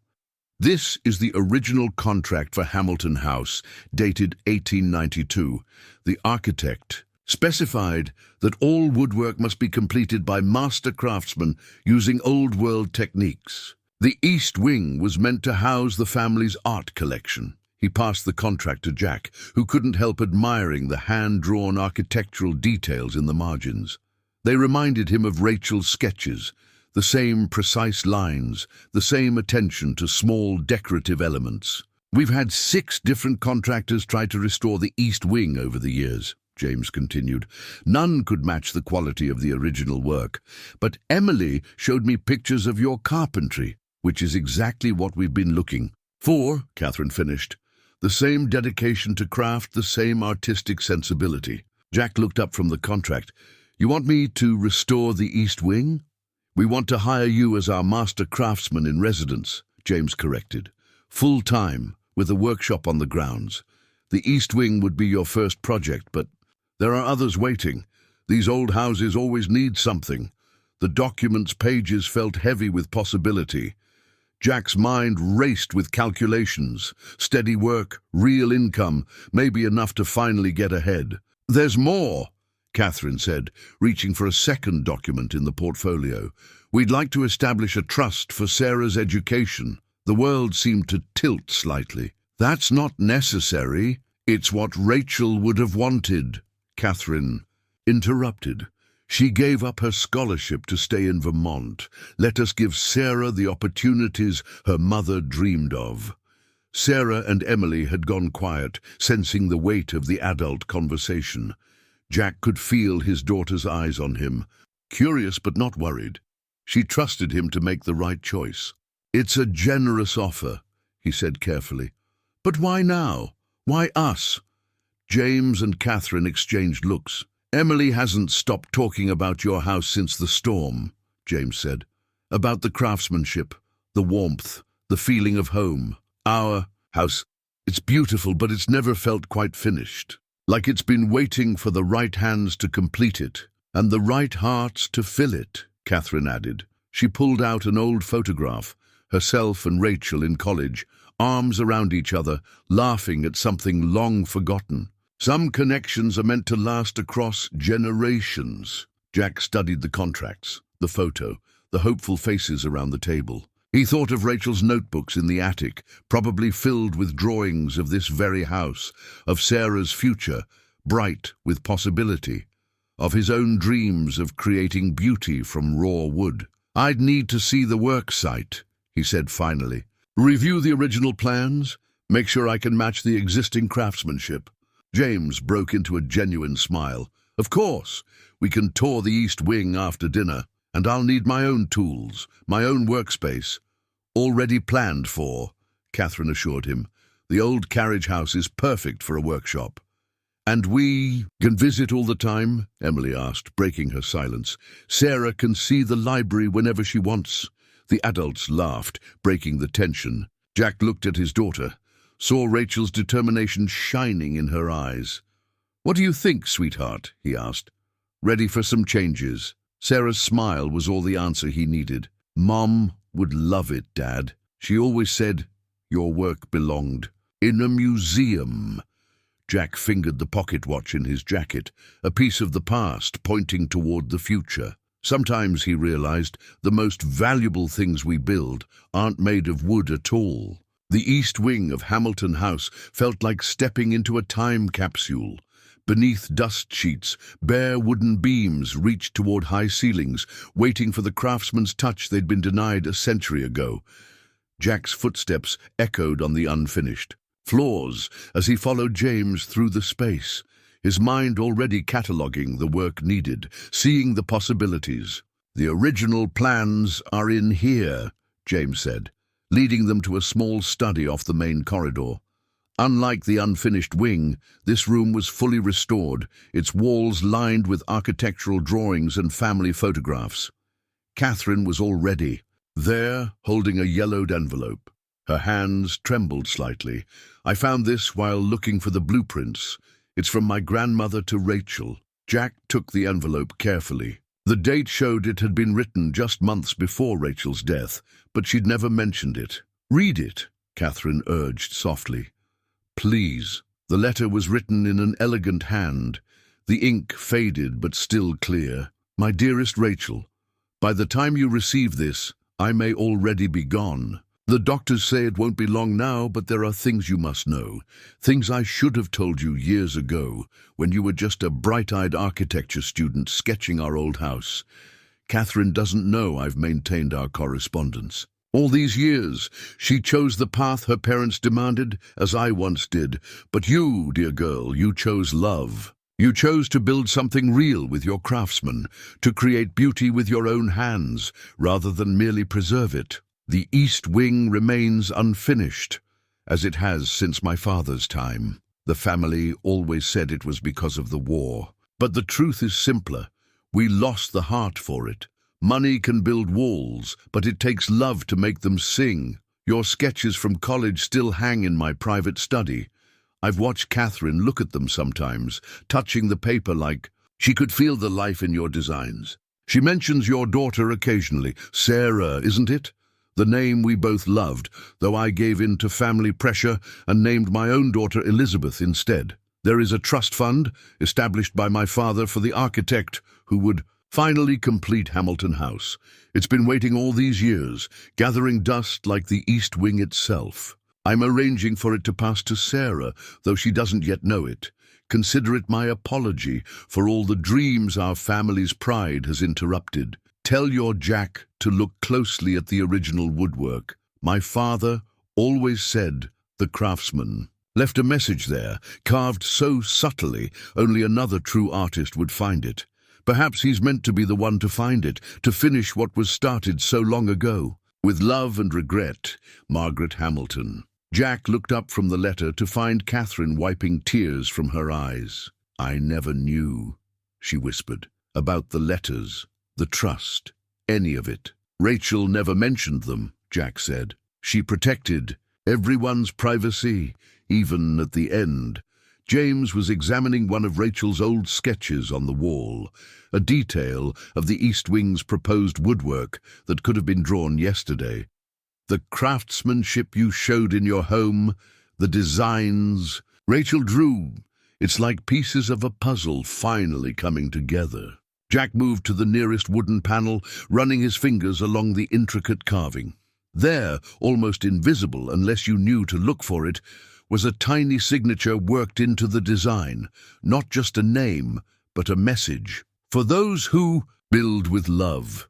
"This is the original contract for Hamilton House, dated 1892. The architect specified that all woodwork must be completed by master craftsmen using old-world techniques. The East Wing was meant to house the family's art collection." He passed the contract to Jack, who couldn't help admiring the hand-drawn architectural details in the margins. They reminded him of Rachel's sketches, the same precise lines, the same attention to small decorative elements. "We've had 6 different contractors try to restore the East Wing over the years," James continued. "None could match the quality of the original work. But Emily showed me pictures of your carpentry, which is exactly what we've been looking for," Catherine finished. "The same dedication to craft, the same artistic sensibility." Jack looked up from the contract. "You want me to restore the East Wing?" "We want to hire you as our master craftsman in residence," James corrected. "Full-time, with a workshop on the grounds. The East Wing would be your first project, but there are others waiting. These old houses always need something." The document's pages felt heavy with possibility. Jack's mind raced with calculations. Steady work, real income, maybe enough to finally get ahead. "There's more," Catherine said, reaching for a second document in the portfolio. "We'd like to establish a trust for Sarah's education." The world seemed to tilt slightly. "That's not necessary. It's what Rachel would have wanted," Catherine interrupted. "She gave up her scholarship to stay in Vermont. Let us give Sarah the opportunities her mother dreamed of." Sarah and Emily had gone quiet, sensing the weight of the adult conversation. Jack could feel his daughter's eyes on him, curious but not worried. She trusted him to make the right choice. "It's a generous offer," he said carefully. "But why now? Why us?" James and Catherine exchanged looks. "Emily hasn't stopped talking about your house since the storm," James said. "About the craftsmanship, the warmth, the feeling of home. Our house, it's beautiful, but it's never felt quite finished. Like it's been waiting for the right hands to complete it, and the right hearts to fill it," Catherine added. She pulled out an old photograph, herself and Rachel in college, arms around each other, laughing at something long forgotten. "Some connections are meant to last across generations." Jack studied the contracts, the photo, the hopeful faces around the table. He thought of Rachel's notebooks in the attic, probably filled with drawings of this very house, of Sarah's future, bright with possibility, of his own dreams of creating beauty from raw wood. "I'd need to see the work site," he said finally. "Review the original plans, make sure I can match the existing craftsmanship." James broke into a genuine smile. "Of course, we can tour the East Wing after dinner, and I'll need my own tools, my own workspace." "Already planned for," Catherine assured him. "The old carriage house is perfect for a workshop." "And we can visit all the time?" Emily asked, breaking her silence. "Sarah can see the library whenever she wants." The adults laughed, breaking the tension. Jack looked at his daughter, saw Rachel's determination shining in her eyes. "What do you think, sweetheart?" he asked. "Ready for some changes?" Sarah's smile was all the answer he needed. "Mom would love it, Dad. She always said your work belonged in a museum." Jack fingered the pocket watch in his jacket, a piece of the past pointing toward the future. Sometimes, he realized, the most valuable things we build aren't made of wood at all. The East Wing of Hamilton House felt like stepping into a time capsule. Beneath dust sheets, bare wooden beams reached toward high ceilings, waiting for the craftsman's touch they'd been denied a century ago. Jack's footsteps echoed on the unfinished floors as he followed James through the space, his mind already cataloguing the work needed, seeing the possibilities. "The original plans are in here," James said, leading them to a small study off the main corridor. Unlike the unfinished wing, this room was fully restored, its walls lined with architectural drawings and family photographs. Catherine was already there, holding a yellowed envelope. Her hands trembled slightly. "I found this while looking for the blueprints. It's from my grandmother to Rachel." Jack took the envelope carefully. The date showed it had been written just months before Rachel's death, but she'd never mentioned it. "Read it," Catherine urged softly. "Please." The letter was written in an elegant hand, the ink faded but still clear. "My dearest Rachel, by the time you receive this, I may already be gone. The doctors say it won't be long now, but there are things you must know, things I should have told you years ago, when you were just a bright-eyed architecture student sketching our old house. Catherine doesn't know I've maintained our correspondence. All these years, she chose the path her parents demanded, as I once did. But you, dear girl, you chose love. You chose to build something real with your craftsmen, to create beauty with your own hands, rather than merely preserve it. The East Wing remains unfinished, as it has since my father's time. The family always said it was because of the war. But the truth is simpler. We lost the heart for it. Money can build walls, but it takes love to make them sing. Your sketches from college still hang in my private study. I've watched Catherine look at them sometimes, touching the paper like she could feel the life in your designs. She mentions your daughter occasionally. Sarah, isn't it? The name we both loved, though I gave in to family pressure and named my own daughter Elizabeth instead. There is a trust fund established by my father for the architect who would finally complete Hamilton House. It's been waiting all these years, gathering dust like the East Wing itself. I'm arranging for it to pass to Sarah, though she doesn't yet know it. Consider it my apology for all the dreams our family's pride has interrupted. Tell your Jack to look closely at the original woodwork. My father always said the craftsman left a message there, carved so subtly only another true artist would find it. Perhaps he's meant to be the one to find it, to finish what was started so long ago. With love and regret, Margaret Hamilton. Jack looked up from the letter to find Catherine wiping tears from her eyes. I never knew, she whispered, about the letters, the trust, any of it. Rachel never mentioned them, Jack said. She protected everyone's privacy, even at the end. James was examining one of Rachel's old sketches on the wall, a detail of the East Wing's proposed woodwork that could have been drawn yesterday. The craftsmanship you showed in your home, the designs Rachel drew, it's like pieces of a puzzle finally coming together. Jack moved to the nearest wooden panel, running his fingers along the intricate carving. There, almost invisible unless you knew to look for it, was a tiny signature worked into the design, not just a name, but a message. For those who build with love.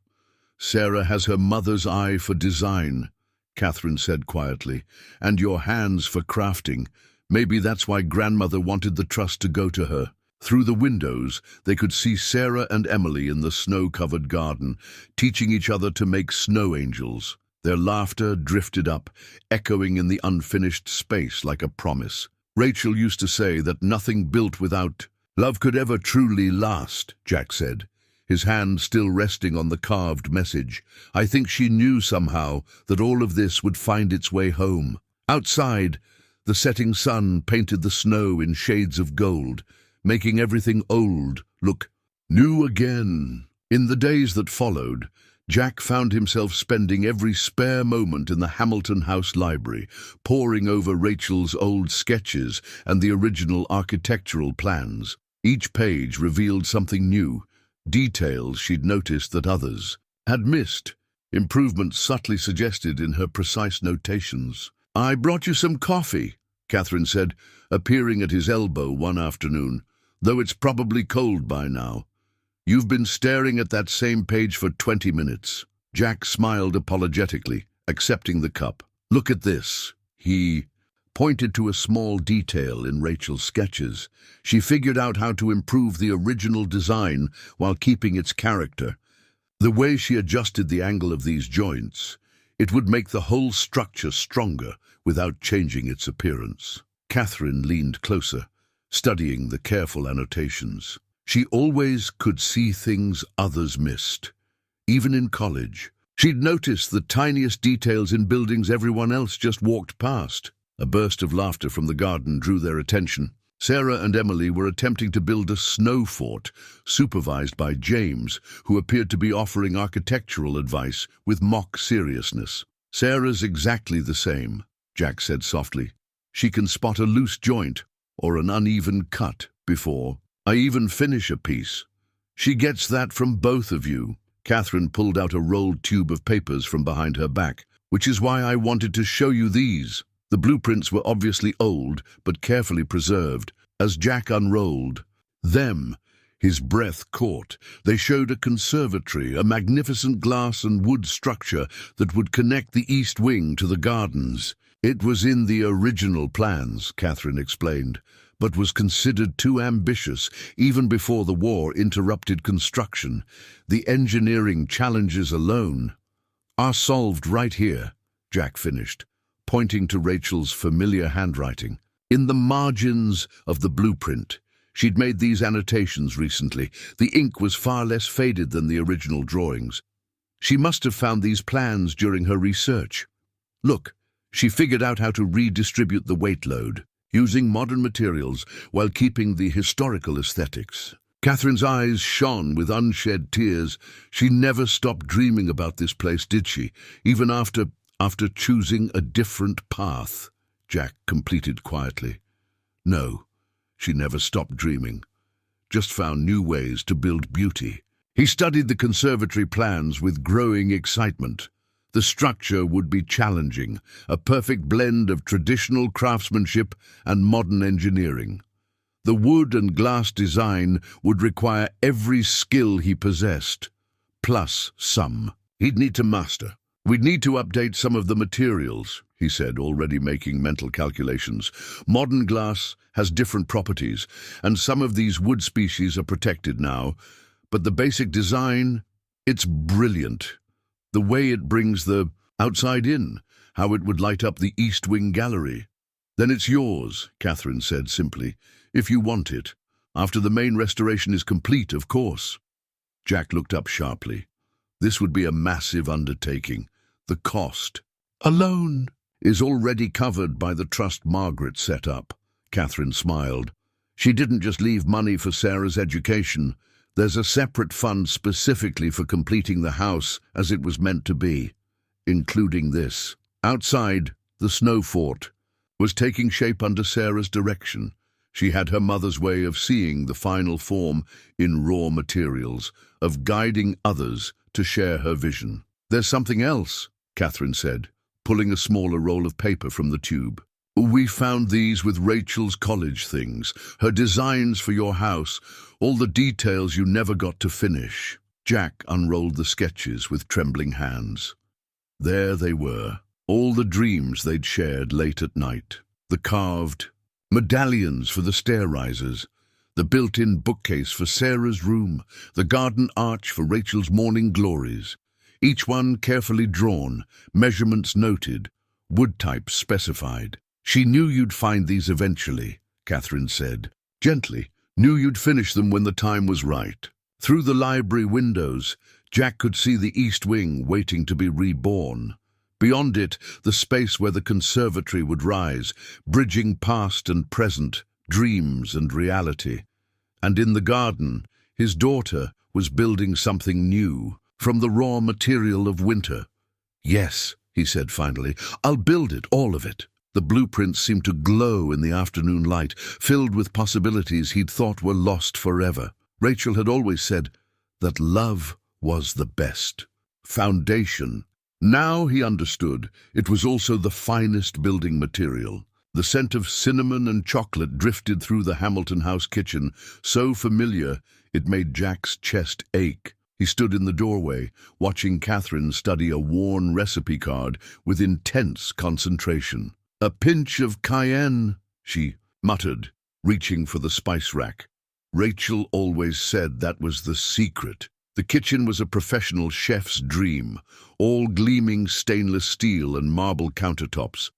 Sarah has her mother's eye for design, Catherine said quietly, and your hands for crafting. Maybe that's why grandmother wanted the trust to go to her. Through the windows, they could see Sarah and Emily in the snow-covered garden, teaching each other to make snow angels. Their laughter drifted up, echoing in the unfinished space like a promise. Rachel used to say that nothing built without love could ever truly last, Jack said, his hand still resting on the carved message. I think she knew somehow that all of this would find its way home. Outside, the setting sun painted the snow in shades of gold, making everything old look new again. In the days that followed, Jack found himself spending every spare moment in the Hamilton House library, poring over Rachel's old sketches and the original architectural plans. Each page revealed something new, details she'd noticed that others had missed, improvements subtly suggested in her precise notations. I brought you some coffee, Catherine said, appearing at his elbow one afternoon, though it's probably cold by now. You've been staring at that same page for 20 minutes. Jack smiled apologetically, accepting the cup. Look at this. He pointed to a small detail in Rachel's sketches. She figured out how to improve the original design while keeping its character. The way she adjusted the angle of these joints, it would make the whole structure stronger without changing its appearance. Catherine leaned closer, studying the careful annotations. She always could see things others missed. Even in college, she'd noticed the tiniest details in buildings everyone else just walked past. A burst of laughter from the garden drew their attention. Sarah and Emily were attempting to build a snow fort, supervised by James, who appeared to be offering architectural advice with mock seriousness. Sarah's exactly the same, Jack said softly. She can spot a loose joint or an uneven cut before I even finish a piece. She gets that from both of you. Catherine pulled out a rolled tube of papers from behind her back, which is why I wanted to show you these. The blueprints were obviously old, but carefully preserved. As Jack unrolled them, his breath caught. They showed a conservatory, a magnificent glass and wood structure that would connect the east wing to the gardens. It was in the original plans, Catherine explained, but was considered too ambitious even before the war interrupted construction. The engineering challenges alone are solved right here, Jack finished, pointing to Rachel's familiar handwriting. In the margins of the blueprint, she'd made these annotations recently. The ink was far less faded than the original drawings. She must have found these plans during her research. Look, she figured out how to redistribute the weight load, using modern materials while keeping the historical aesthetics. Catherine's eyes shone with unshed tears. She never stopped dreaming about this place, did she? Even after choosing a different path, Jack completed quietly. No, she never stopped dreaming. Just found new ways to build beauty. He studied the conservatory plans with growing excitement. The structure would be challenging, a perfect blend of traditional craftsmanship and modern engineering. The wood and glass design would require every skill he possessed, plus some. He'd need to master. We'd need to update some of the materials, he said, already making mental calculations. Modern glass has different properties, and some of these wood species are protected now. But the basic design, it's brilliant. The way it brings the outside in, how it would light up the East Wing gallery. Then it's yours, Catherine said simply, if you want it. After the main restoration is complete, of course. Jack looked up sharply. This would be a massive undertaking. The cost alone is already covered by the trust Margaret set up. Catherine smiled. She didn't just leave money for Sarah's education. There's a separate fund specifically for completing the house as it was meant to be, including this. Outside, the snow fort was taking shape under Sarah's direction. She had her mother's way of seeing the final form in raw materials, of guiding others to share her vision. There's something else, Catherine said, pulling a smaller roll of paper from the tube. "We found these with Rachel's college things, her designs for your house, all the details you never got to finish." Jack unrolled the sketches with trembling hands. There they were, all the dreams they'd shared late at night. The carved medallions for the stair risers, the built-in bookcase for Sarah's room, the garden arch for Rachel's morning glories. Each one carefully drawn, measurements noted, wood types specified. "She knew you'd find these eventually," Catherine said. Gently, "knew you'd finish them when the time was right." Through the library windows, Jack could see the east wing waiting to be reborn. Beyond it, the space where the conservatory would rise, bridging past and present, dreams and reality. And in the garden, his daughter was building something new, from the raw material of winter. "Yes," he said finally, "I'll build it, all of it." The blueprints seemed to glow in the afternoon light, filled with possibilities he'd thought were lost forever. Rachel had always said that love was the best foundation. Now he understood it was also the finest building material. The scent of cinnamon and chocolate drifted through the Hamilton House kitchen, so familiar it made Jack's chest ache. He stood in the doorway, watching Catherine study a worn recipe card with intense concentration. "A pinch of cayenne," she muttered, reaching for the spice rack. Rachel always said that was the secret. The kitchen was a professional chef's dream, all gleaming stainless steel and marble countertops.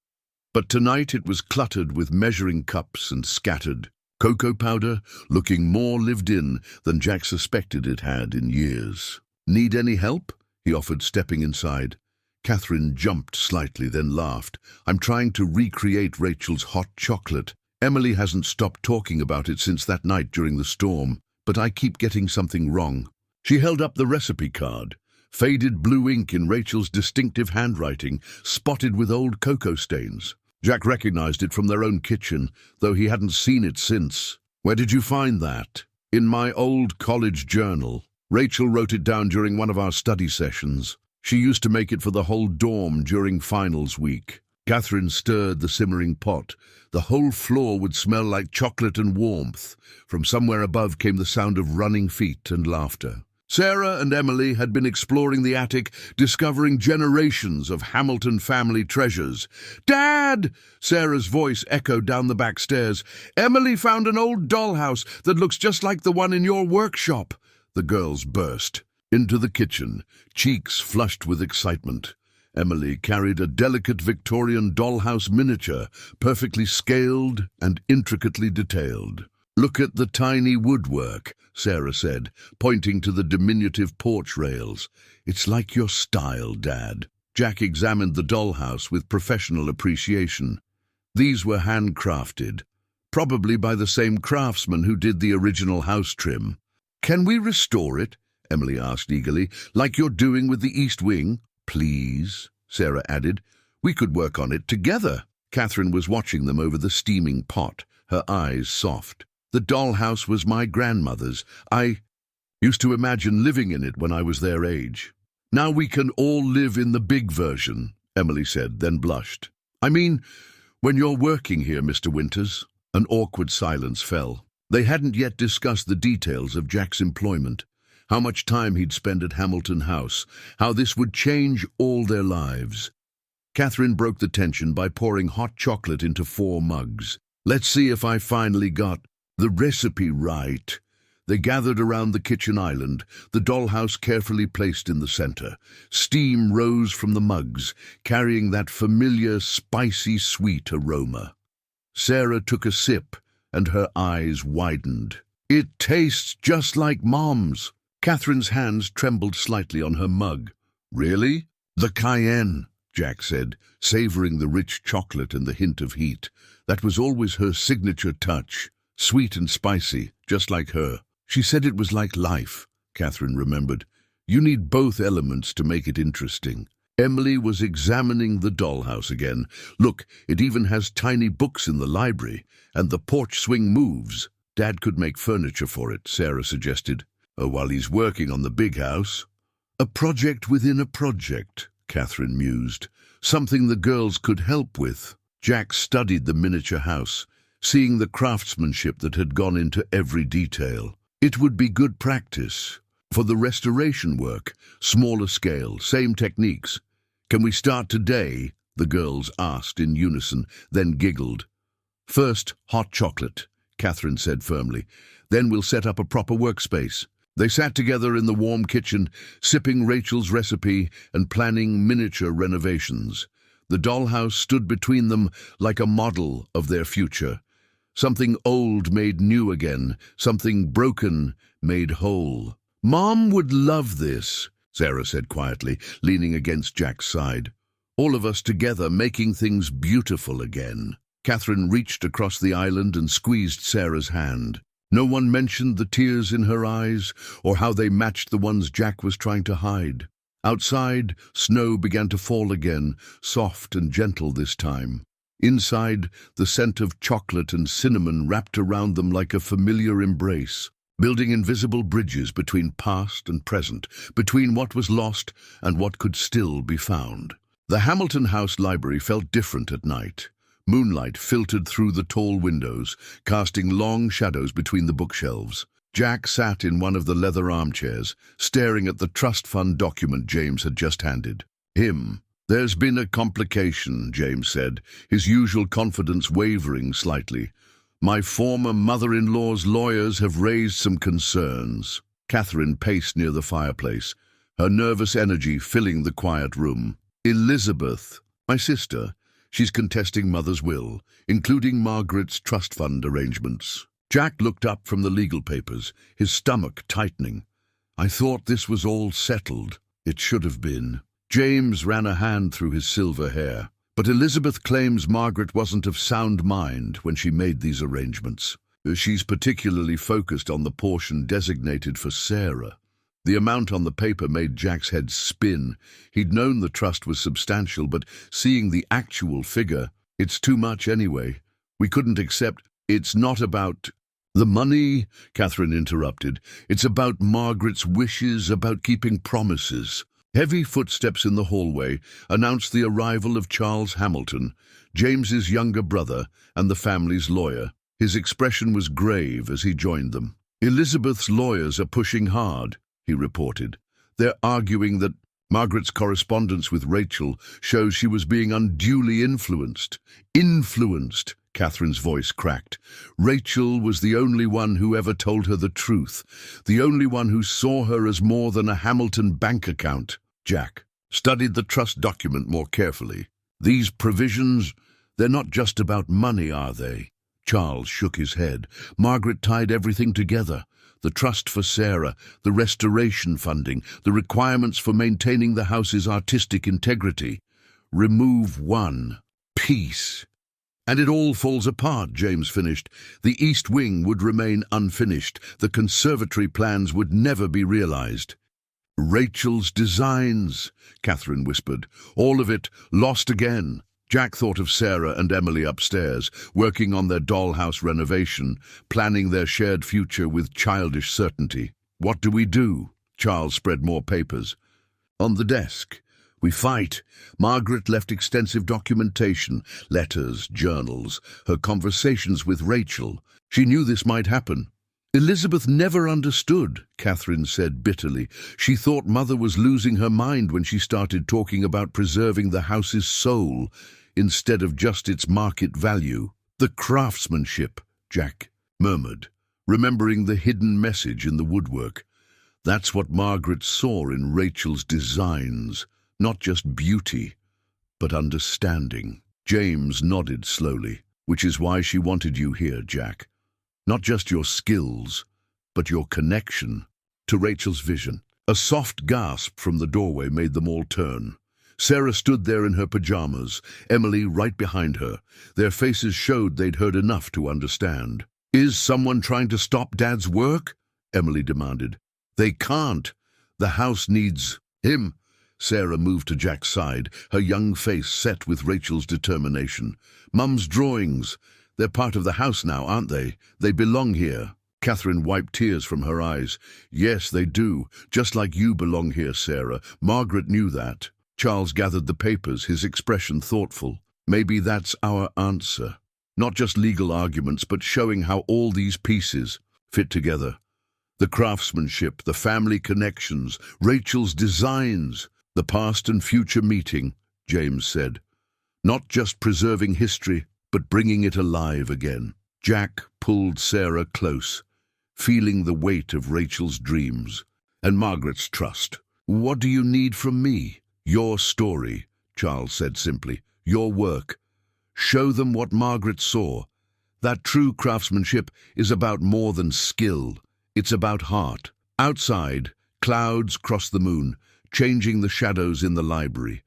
But tonight it was cluttered with measuring cups and scattered cocoa powder, looking more lived in than Jack suspected it had in years. "Need any help?" he offered, stepping inside. Catherine jumped slightly, then laughed. "I'm trying to recreate Rachel's hot chocolate. Emily hasn't stopped talking about it since that night during the storm, but I keep getting something wrong." She held up the recipe card, faded blue ink in Rachel's distinctive handwriting, spotted with old cocoa stains. Jack recognized it from their own kitchen, though he hadn't seen it since. "Where did you find that?" "In my old college journal. Rachel wrote it down during one of our study sessions. She used to make it for the whole dorm during finals week." Catherine stirred the simmering pot. The whole floor would smell like chocolate and warmth. From somewhere above came the sound of running feet and laughter. Sarah and Emily had been exploring the attic, discovering generations of Hamilton family treasures. "Dad!" Sarah's voice echoed down the back stairs. "Emily found an old dollhouse that looks just like the one in your workshop." The girls burst into the kitchen, cheeks flushed with excitement. Emily carried a delicate Victorian dollhouse miniature, perfectly scaled and intricately detailed. "Look at the tiny woodwork," Sarah said, pointing to the diminutive porch rails. "It's like your style, Dad." Jack examined the dollhouse with professional appreciation. These were handcrafted, probably by the same craftsman who did the original house trim. "Can we restore it?" Emily asked eagerly. "Like you're doing with the East Wing?" "Please," Sarah added. "We could work on it together." Catherine was watching them over the steaming pot, her eyes soft. "The dollhouse was my grandmother's. I used to imagine living in it when I was their age. Now we can all live in the big version," Emily said, then blushed. "I mean, when you're working here, Mr. Winters." An awkward silence fell. They hadn't yet discussed the details of Jack's employment, how much time he'd spend at Hamilton House, how this would change all their lives. Catherine broke the tension by pouring hot chocolate into 4 mugs. "Let's see if I finally got the recipe right." They gathered around the kitchen island, the dollhouse carefully placed in the center. Steam rose from the mugs, carrying that familiar, spicy, sweet aroma. Sarah took a sip, and her eyes widened. "It tastes just like Mom's." Catherine's hands trembled slightly on her mug. "Really?" "The cayenne," Jack said, savoring the rich chocolate and the hint of heat. That was always her signature touch. Sweet and spicy, just like her. She said it was like life, Catherine remembered. You need both elements to make it interesting. Emily was examining the dollhouse again. "Look, it even has tiny books in the library, and the porch swing moves." "Dad could make furniture for it," Sarah suggested. "Oh, while he's working on the big house." "A project within a project," Catherine mused. Something the girls could help with. Jack studied the miniature house, seeing the craftsmanship that had gone into every detail. It would be good practice for the restoration work, smaller scale, same techniques. Can we start today? The girls asked in unison, then giggled. First, hot chocolate, Catherine said firmly. Then we'll set up a proper workspace. They sat together in the warm kitchen, sipping Rachel's recipe and planning miniature renovations. The dollhouse stood between them like a model of their future. Something old made new again, something broken made whole. Mom would love this, Sarah said quietly, leaning against Jack's side. All of us together making things beautiful again. Catherine reached across the island and squeezed Sarah's hand. No one mentioned the tears in her eyes or how they matched the ones Jack was trying to hide. Outside, snow began to fall again, soft and gentle this time. Inside, the scent of chocolate and cinnamon wrapped around them like a familiar embrace, building invisible bridges between past and present, between what was lost and what could still be found. The Hamilton House library felt different at night. Moonlight filtered through the tall windows, casting long shadows between the bookshelves. Jack sat in one of the leather armchairs, staring at the trust fund document James had just handed him. There's been a complication, James said, his usual confidence wavering slightly. My former mother-in-law's lawyers have raised some concerns. Catherine paced near the fireplace, her nervous energy filling the quiet room. Elizabeth, my sister, she's contesting Mother's will, including Margaret's trust fund arrangements. Jack looked up from the legal papers, his stomach tightening. I thought this was all settled. It should have been. James ran a hand through his silver hair. But Elizabeth claims Margaret wasn't of sound mind when she made these arrangements. She's particularly focused on the portion designated for Sarah. The amount on the paper made Jack's head spin. He'd known the trust was substantial, but seeing the actual figure, it's too much anyway. We couldn't accept. It's not about the money, Catherine interrupted. It's about Margaret's wishes, about keeping promises. Heavy footsteps in the hallway announced the arrival of Charles Hamilton, James's younger brother and the family's lawyer. His expression was grave as he joined them. Elizabeth's lawyers are pushing hard, he reported. They're arguing that Margaret's correspondence with Rachel shows she was being unduly influenced. Influenced, Catherine's voice cracked. Rachel was the only one who ever told her the truth, the only one who saw her as more than a Hamilton bank account. Jack studied the trust document more carefully. These provisions, they're not just about money, are they? Charles shook his head. Margaret tied everything together. The trust for Sarah, the restoration funding, the requirements for maintaining the house's artistic integrity. Remove one piece, and it all falls apart, James finished. The East Wing would remain unfinished. The conservatory plans would never be realized. Rachel's designs, Catherine whispered. All of it lost again. Jack thought of Sarah and Emily upstairs, working on their dollhouse renovation, planning their shared future with childish certainty. What do we do? Charles spread more papers. On the desk. We fight. Margaret left extensive documentation, letters, journals, her conversations with Rachel. She knew this might happen. Elizabeth never understood, Catherine said bitterly. She thought Mother was losing her mind when she started talking about preserving the house's soul instead of just its market value. The craftsmanship, Jack murmured, remembering the hidden message in the woodwork. That's what Margaret saw in Rachel's designs, not just beauty, but understanding. James nodded slowly, which is why she wanted you here, Jack. Not just your skills, but your connection to Rachel's vision. A soft gasp from the doorway made them all turn. Sarah stood there in her pajamas, Emily right behind her. Their faces showed they'd heard enough to understand. Is someone trying to stop Dad's work? Emily demanded. They can't. The house needs him. Sarah moved to Jack's side, her young face set with Rachel's determination. Mum's drawings. They're part of the house now, aren't they? They belong here. Catherine wiped tears from her eyes. Yes, they do. Just like you belong here, Sarah. Margaret knew that. Charles gathered the papers, his expression thoughtful. Maybe that's our answer. Not just legal arguments, but showing how all these pieces fit together. The craftsmanship, the family connections, Rachel's designs, the past and future meeting, James said. Not just preserving history, but bringing it alive again. Jack pulled Sarah close, feeling the weight of Rachel's dreams and Margaret's trust. "What do you need from me?" "Your story," Charles said simply. "Your work. Show them what Margaret saw. That true craftsmanship is about more than skill. It's about heart." Outside, clouds crossed the moon, changing the shadows in the library.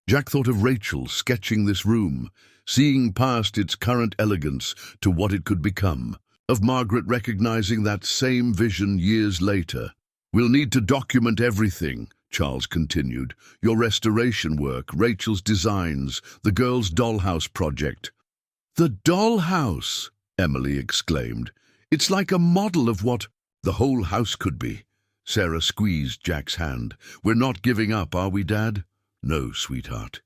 Jack thought of Rachel sketching this room, seeing past its current elegance to what it could become. Of Margaret recognizing that same vision years later. "We'll need to document everything," Charles continued. "Your restoration work, Rachel's designs, the girls' dollhouse project." "The dollhouse!" Emily exclaimed. "It's like a model of what the whole house could be." Sarah squeezed Jack's hand. "We're not giving up, are we, Dad?" "No, sweetheart."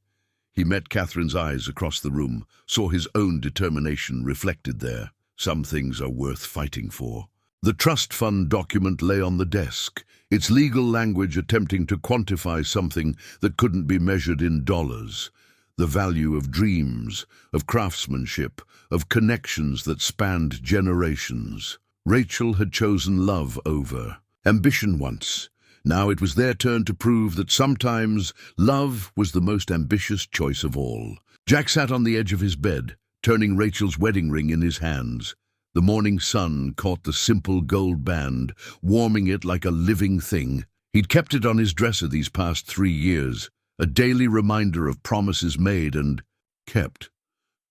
He met Catherine's eyes across the room, saw his own determination reflected there. Some things are worth fighting for. The trust fund document lay on the desk, its legal language attempting to quantify something that couldn't be measured in dollars. The value of dreams, of craftsmanship, of connections that spanned generations. Rachel had chosen love over ambition once. Now it was their turn to prove that sometimes love was the most ambitious choice of all. Jack sat on the edge of his bed, turning Rachel's wedding ring in his hands. The morning sun caught the simple gold band, warming it like a living thing. He'd kept it on his dresser these past 3 years, a daily reminder of promises made and kept.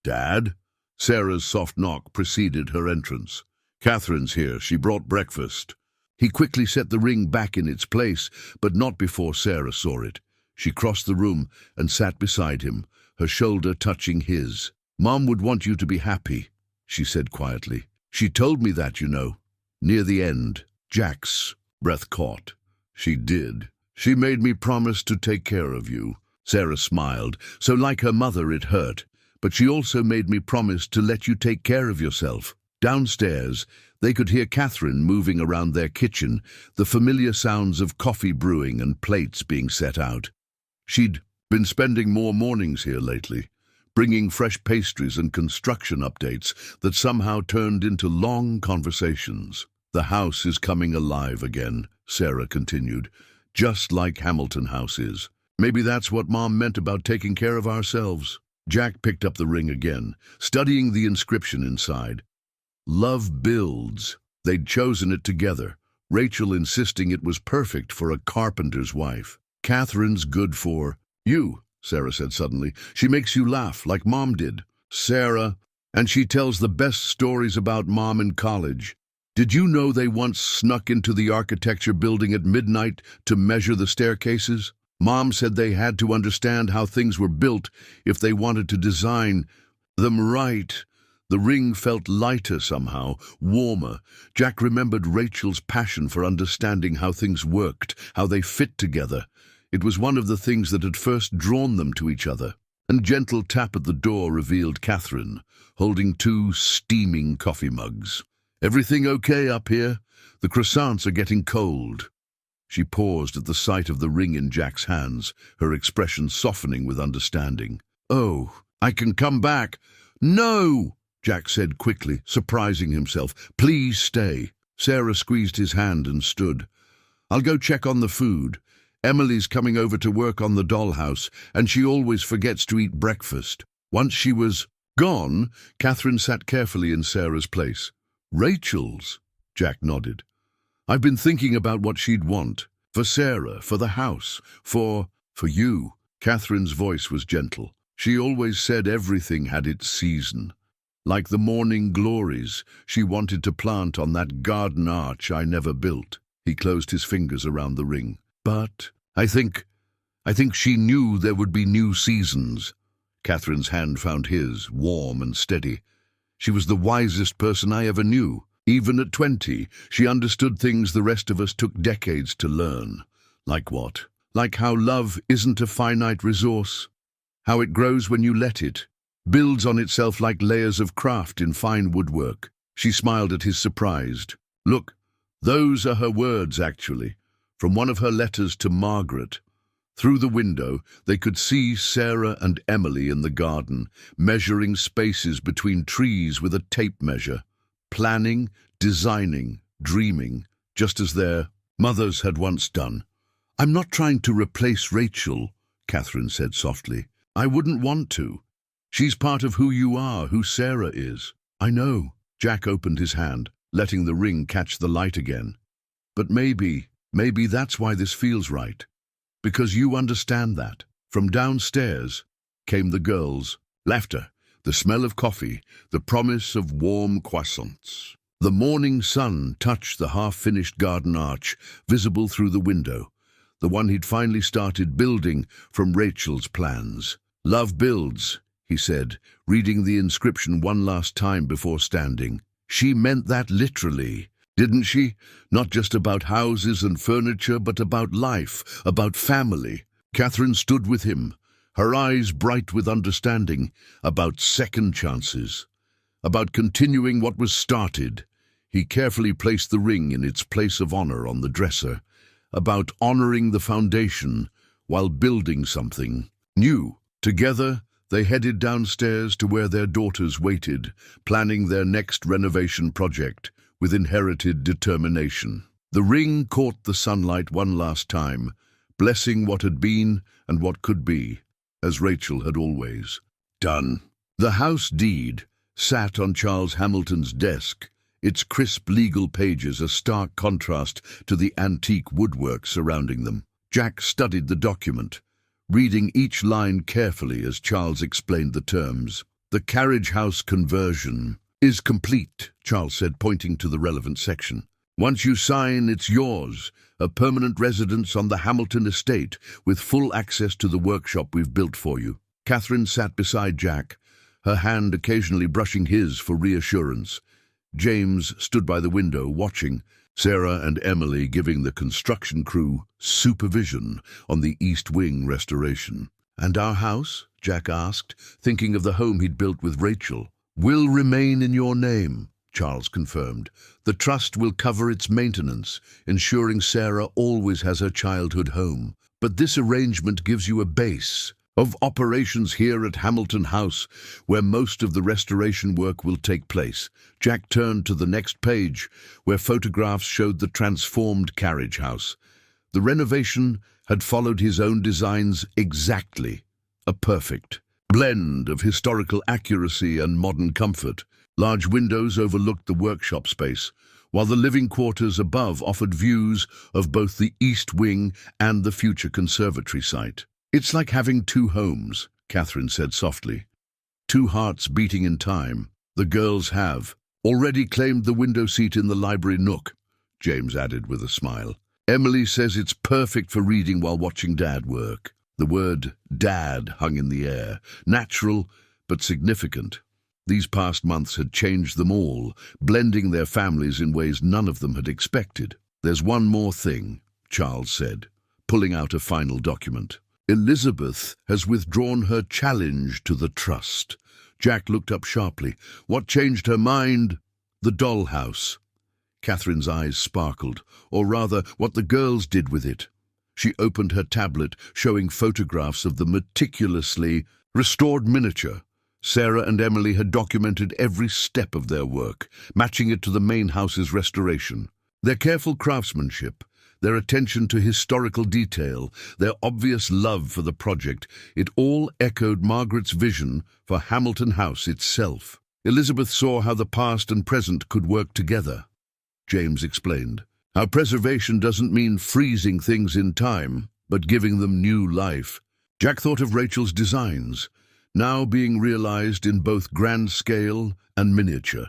"Dad?" Sarah's soft knock preceded her entrance. "Catherine's here. She brought breakfast." He quickly set the ring back in its place, but not before Sarah saw it. She crossed the room and sat beside him, her shoulder touching his. "Mom would want you to be happy," she said quietly. "She told me that, you know." Near the end, Jack's breath caught. "She did. She made me promise to take care of you." Sarah smiled. "So like her mother, it hurt. But she also made me promise to let you take care of yourself." Downstairs, they could hear Catherine moving around their kitchen, the familiar sounds of coffee brewing and plates being set out. She'd been spending more mornings here lately, bringing fresh pastries and construction updates that somehow turned into long conversations. "The house is coming alive again," Sarah continued, "just like Hamilton House is. Maybe that's what Mom meant about taking care of ourselves." Jack picked up the ring again, studying the inscription inside. "Love builds." They'd chosen it together, Rachel insisting it was perfect for a carpenter's wife. "Catherine's good for you," Sarah said suddenly. "She makes you laugh, like Mom did." "Sarah, and she tells the best stories about Mom in college. Did you know they once snuck into the architecture building at midnight to measure the staircases? Mom said they had to understand how things were built if they wanted to design them right." The ring felt lighter somehow, warmer. Jack remembered Rachel's passion for understanding how things worked, how they fit together. It was one of the things that had first drawn them to each other. A gentle tap at the door revealed Catherine, holding 2 steaming coffee mugs. "Everything okay up here? The croissants are getting cold." She paused at the sight of the ring in Jack's hands, her expression softening with understanding. "Oh, I can come back." "No!" Jack said quickly, surprising himself. "Please stay." Sarah squeezed his hand and stood. "I'll go check on the food. Emily's coming over to work on the dollhouse, and she always forgets to eat breakfast." Once she was gone, Catherine sat carefully in Sarah's place. "Rachel's?" Jack nodded. "I've been thinking about what she'd want. For Sarah, for the house, for you." Catherine's voice was gentle. "She always said everything had its season. Like the morning glories she wanted to plant on that garden arch I never built." He closed his fingers around the ring. "But I think she knew there would be new seasons." Catherine's hand found his, warm and steady. "She was the wisest person I ever knew. Even at 20, she understood things the rest of us took decades to learn." "Like what?" like how love isn't a finite resource, how it grows when you let it, builds on itself like layers of craft in fine woodwork. She smiled at his surprised. Look, those are her words, actually, from one of her letters to Margaret. Through the window, they could see Sarah and Emily in the garden, measuring spaces between trees with a tape measure, planning, designing, dreaming, just as their mothers had once done. "I'm not trying to replace Rachel," Catherine said softly. "I wouldn't want to. She's part of who you are, who Sarah is." "I know." Jack opened his hand, letting the ring catch the light again. "But maybe that's why this feels right. Because you understand that." From downstairs came the girls' laughter, the smell of coffee, the promise of warm croissants. The morning sun touched the half-finished garden arch, visible through the window, the one he'd finally started building from Rachel's plans. "Love builds," he said, reading the inscription one last time before standing. She meant that literally, didn't she? Not just about houses and furniture, but about life, about family. Catherine stood with him, her eyes bright with understanding, about second chances, about continuing what was started. He carefully placed the ring in its place of honor on the dresser, about honoring the foundation while building something new. Together, they headed downstairs to where their daughters waited, planning their next renovation project with inherited determination. The ring caught the sunlight one last time, blessing what had been and what could be, as Rachel had always done. The house deed sat on Charles Hamilton's desk, its crisp legal pages a stark contrast to the antique woodwork surrounding them. Jack studied the document, reading each line carefully as Charles explained the terms. "The carriage house conversion is complete," Charles said, pointing to the relevant section. "Once you sign, it's yours, a permanent residence on the Hamilton estate with full access to the workshop we've built for you." Catherine sat beside Jack, her hand occasionally brushing his for reassurance. James stood by the window, watching, Sarah and Emily giving the construction crew supervision on the East Wing restoration. "And our house?" Jack asked, thinking of the home he'd built with Rachel. "Will remain in your name," Charles confirmed. "The trust will cover its maintenance, ensuring Sarah always has her childhood home. But this arrangement gives you a base of operations here at Hamilton House, where most of the restoration work will take place." Jack turned to the next page, where photographs showed the transformed carriage house. The renovation had followed his own designs exactly, a perfect blend of historical accuracy and modern comfort. Large windows overlooked the workshop space, while the living quarters above offered views of both the East Wing and the future conservatory site. "It's like having two homes," Catherine said softly. "Two hearts beating in time." "The girls have already claimed the window seat in the library nook," James added with a smile. "Emily says it's perfect for reading while watching Dad work." The word Dad hung in the air, natural but significant. These past months had changed them all, blending their families in ways none of them had expected. "There's one more thing," Charles said, pulling out a final document. "Elizabeth has withdrawn her challenge to the trust." Jack looked up sharply. "What changed her mind?" "The dollhouse." Catherine's eyes sparkled, or rather, what the girls did with it. She opened her tablet, showing photographs of the meticulously restored miniature. Sarah and Emily had documented every step of their work, matching it to the main house's restoration. Their careful craftsmanship, their attention to historical detail, their obvious love for the project, it all echoed Margaret's vision for Hamilton House itself. Elizabeth saw how the past and present could work together. James explained how preservation doesn't mean freezing things in time, but giving them new life. Jack thought of Rachel's designs, now being realized in both grand scale and miniature,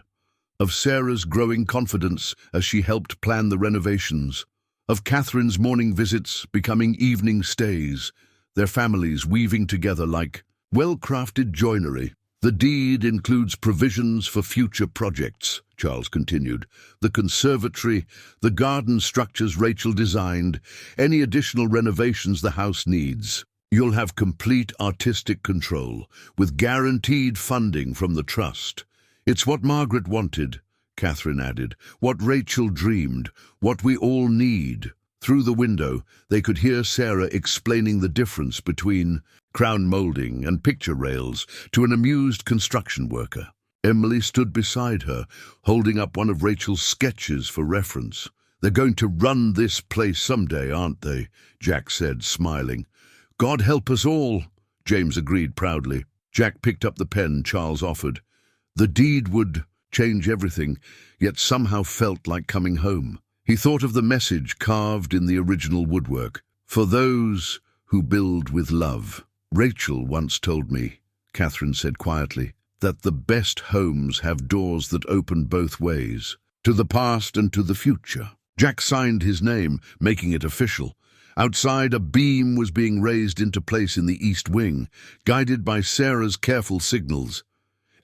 of Sarah's growing confidence as she helped plan the renovations, of Catherine's morning visits becoming evening stays, their families weaving together like well-crafted joinery. The deed includes provisions for future projects, Charles continued. The conservatory, the garden structures Rachel designed, any additional renovations the house needs. You'll have complete artistic control, with guaranteed funding from the trust. It's what Margaret wanted, Catherine added, what Rachel dreamed, what we all need. Through the window, they could hear Sarah explaining the difference between crown molding and picture rails to an amused construction worker. Emily stood beside her, holding up one of Rachel's sketches for reference. "They're going to run this place someday, aren't they?" Jack said, smiling. "God help us all," James agreed proudly. Jack picked up the pen Charles offered. The deed would change everything, yet somehow felt like coming home. He thought of the message carved in the original woodwork, "For those who build with love." "Rachel once told me," Catherine said quietly, "that the best homes have doors that open both ways, to the past and to the future." Jack signed his name, making it official. Outside, a beam was being raised into place in the east wing, guided by Sarah's careful signals.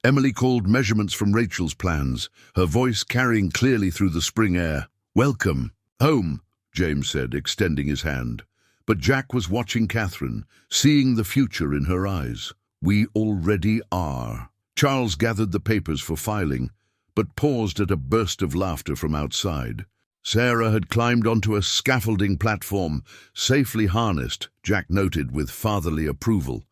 Emily called measurements from Rachel's plans, her voice carrying clearly through the spring air. "Welcome home," James said, extending his hand. But Jack was watching Catherine, seeing the future in her eyes. "We already are." Charles gathered the papers for filing, but paused at a burst of laughter from outside. Sarah had climbed onto a scaffolding platform, safely harnessed, Jack noted with fatherly approval,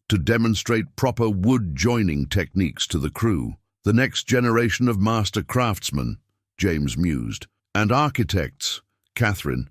to demonstrate proper wood joining techniques to the crew. "The next generation of master craftsmen," James mused. "And architects," Catherine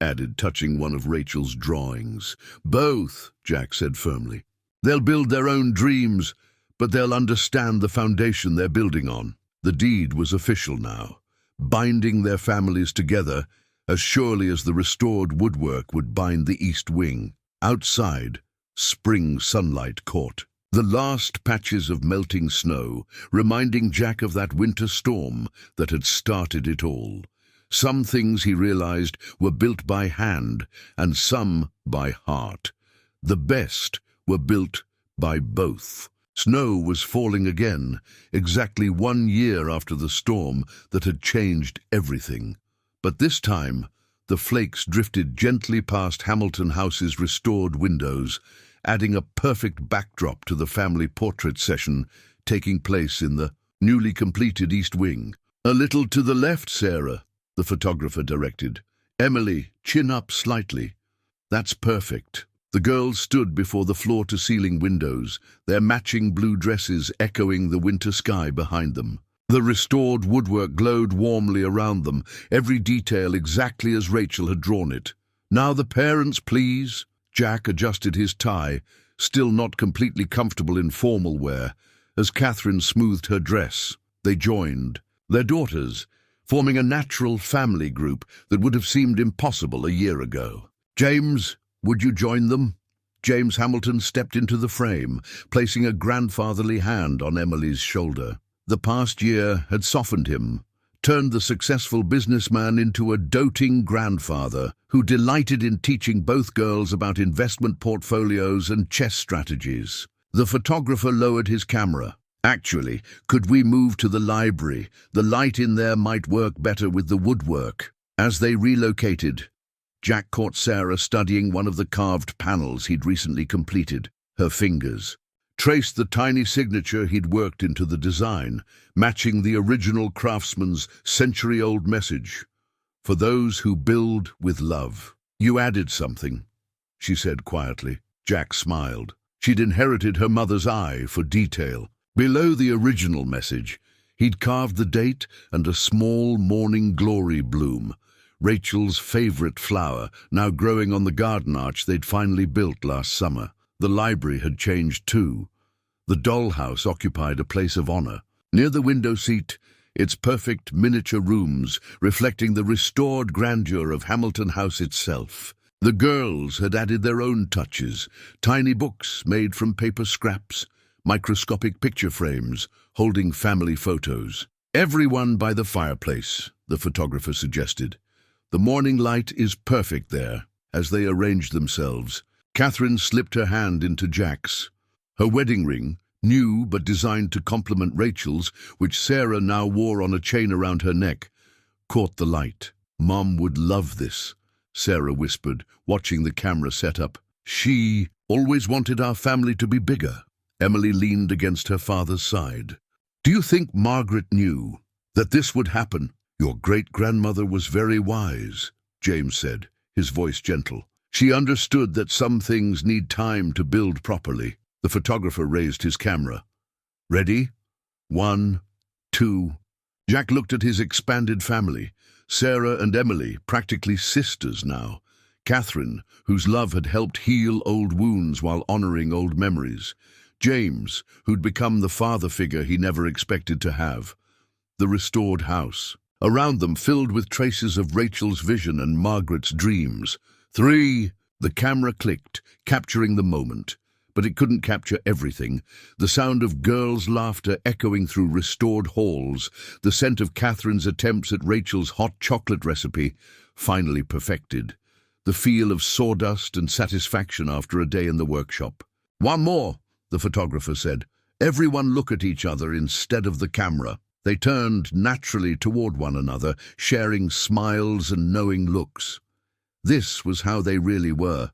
added, touching one of Rachel's drawings. "Both," Jack said firmly. "They'll build their own dreams, but they'll understand the foundation they're building on." The deed was official now, binding their families together as surely as the restored woodwork would bind the east wing. Outside, spring sunlight caught the last patches of melting snow, reminding Jack of that winter storm that had started it all. Some things, he realized, were built by hand and some by heart. The best were built by both. Snow was falling again, exactly 1 year after the storm that had changed everything. But this time, the flakes drifted gently past Hamilton House's restored windows, adding a perfect backdrop to the family portrait session taking place in the newly completed East Wing. "A little to the left, Sarah," the photographer directed. "Emily, chin up slightly. That's perfect." The girls stood before the floor-to-ceiling windows, their matching blue dresses echoing the winter sky behind them. The restored woodwork glowed warmly around them, every detail exactly as Rachel had drawn it. "Now the parents, please." Jack adjusted his tie, still not completely comfortable in formal wear, as Catherine smoothed her dress. They joined, their daughters, forming a natural family group that would have seemed impossible a year ago. "James, would you join them?" James Hamilton stepped into the frame, placing a grandfatherly hand on Emily's shoulder. The past year had softened him, turned the successful businessman into a doting grandfather who delighted in teaching both girls about investment portfolios and chess strategies. The photographer lowered his camera. "Actually, could we move to the library? The light in there might work better with the woodwork." As they relocated, Jack caught Sarah studying one of the carved panels he'd recently completed. Her fingers traced the tiny signature he'd worked into the design, matching the original craftsman's century-old message. "For those who build with love." "You added something," she said quietly. Jack smiled. She'd inherited her mother's eye for detail. Below the original message, he'd carved the date and a small morning glory bloom, Rachel's favorite flower, now growing on the garden arch they'd finally built last summer. The library had changed too. The dollhouse occupied a place of honor. Near the window seat, its perfect miniature rooms reflecting the restored grandeur of Hamilton House itself. The girls had added their own touches, tiny books made from paper scraps, microscopic picture frames holding family photos. "Everyone by the fireplace," the photographer suggested. "The morning light is perfect there." As they arranged themselves, Catherine slipped her hand into Jack's. Her wedding ring, new but designed to complement Rachel's, which Sarah now wore on a chain around her neck, caught the light. "Mom would love this," Sarah whispered, watching the camera set up. "She always wanted our family to be bigger." Emily leaned against her father's side. "Do you think Margaret knew that this would happen?" "Your great-grandmother was very wise," James said, his voice gentle. "She understood that some things need time to build properly." The photographer raised his camera. "Ready? 1, 2. Jack looked at his expanded family. Sarah and Emily, practically sisters now. Catherine, whose love had helped heal old wounds while honoring old memories. James, who'd become the father figure he never expected to have. The restored house. Around them, filled with traces of Rachel's vision and Margaret's dreams. 3. The camera clicked, capturing the moment. But it couldn't capture everything. The sound of girls' laughter echoing through restored halls, the scent of Catherine's attempts at Rachel's hot chocolate recipe, finally perfected, the feel of sawdust and satisfaction after a day in the workshop. "One more," the photographer said. "Everyone look at each other instead of the camera." They turned naturally toward one another, sharing smiles and knowing looks. This was how they really were.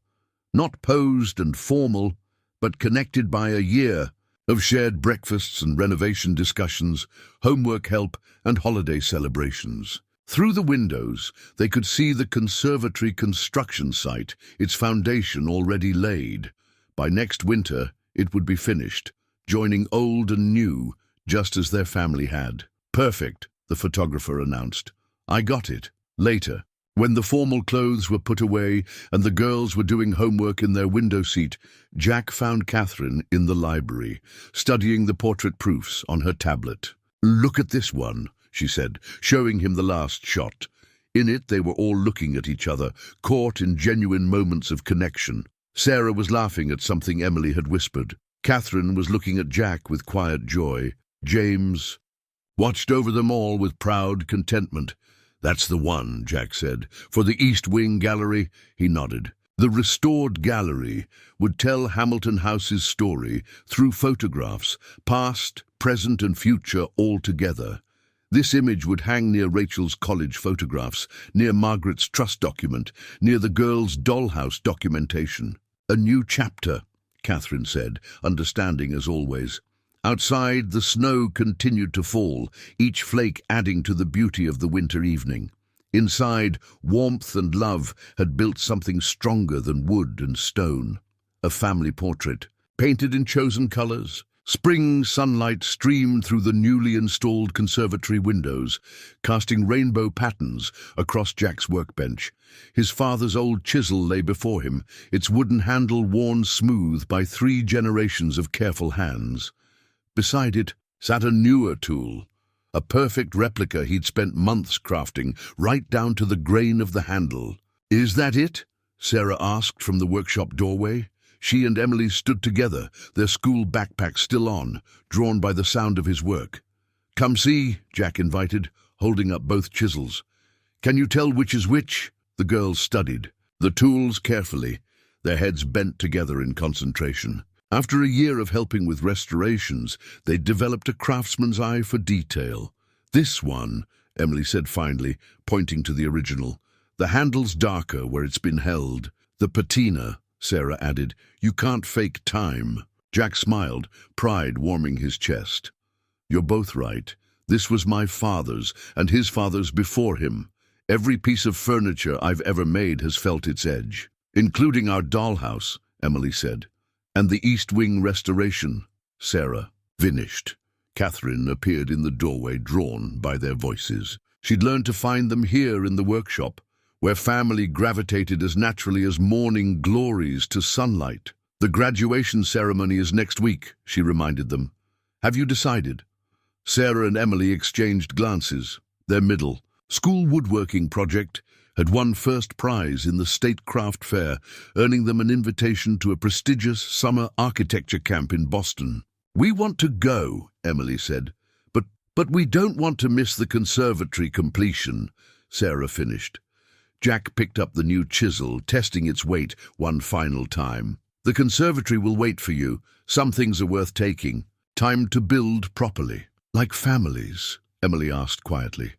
Not posed and formal, but connected by a year of shared breakfasts and renovation discussions, homework help, and holiday celebrations. Through the windows, they could see the conservatory construction site, its foundation already laid. By next winter, it would be finished, joining old and new, just as their family had. "Perfect," the photographer announced. "I got it." Later, when the formal clothes were put away and the girls were doing homework in their window seat, Jack found Catherine in the library, studying the portrait proofs on her tablet. "Look at this one," she said, showing him the last shot. In it, they were all looking at each other, caught in genuine moments of connection. Sarah was laughing at something Emily had whispered. Catherine was looking at Jack with quiet joy. James watched over them all with proud contentment. "That's the one," Jack said. "For the East Wing Gallery?" He nodded. The restored gallery would tell Hamilton House's story through photographs, past, present and future all together. This image would hang near Rachel's college photographs, near Margaret's trust document, near the girls' dollhouse documentation. "A new chapter," Catherine said, understanding as always. Outside, the snow continued to fall, each flake adding to the beauty of the winter evening. Inside, warmth and love had built something stronger than wood and stone. A family portrait, painted in chosen colors. Spring sunlight streamed through the newly installed conservatory windows, casting rainbow patterns across Jack's workbench. His father's old chisel lay before him, its wooden handle worn smooth by 3 generations of careful hands. Beside it sat a newer tool, a perfect replica he'd spent months crafting, right down to the grain of the handle. "Is that it?" Sarah asked from the workshop doorway. She and Emily stood together, their school backpacks still on, drawn by the sound of his work. "Come see," Jack invited, holding up both chisels. "Can you tell which is which?" The girls studied the tools carefully, their heads bent together in concentration. After a year of helping with restorations, they'd developed a craftsman's eye for detail. "This one," Emily said finally, pointing to the original. "The handle's darker where it's been held. The patina," Sarah added. "You can't fake time." Jack smiled, pride warming his chest. "You're both right. This was my father's, and his father's before him. Every piece of furniture I've ever made has felt its edge. Including our dollhouse," Emily said. "And the East Wing restoration," Sarah finished. Catherine appeared in the doorway, drawn by their voices. She'd learned to find them here in the workshop, where family gravitated as naturally as morning glories to sunlight. "The graduation ceremony is next week," she reminded them. "Have you decided?" Sarah and Emily exchanged glances. Their middle school woodworking project had won first prize in the state craft fair, earning them an invitation to a prestigious summer architecture camp in Boston. "We want to go," Emily said, but we don't want to miss the conservatory completion," Sarah finished. Jack picked up the new chisel, testing its weight one final time. "The conservatory will wait for you. Some things are worth taking." Time to build properly. Like families, Emily asked quietly.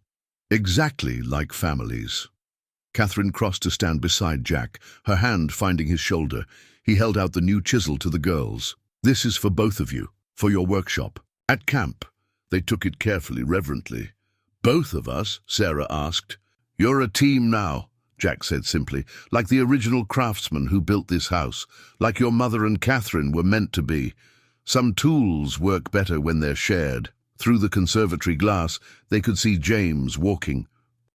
Exactly like families. Catherine crossed to stand beside Jack, her hand finding his shoulder. He held out the new chisel to the girls. This is for both of you, for your workshop. At camp, they took it carefully, reverently. Both of us? Sarah asked. You're a team now, Jack said simply, like the original craftsman who built this house, like your mother and Catherine were meant to be. Some tools work better when they're shared. Through the conservatory glass, they could see James walking.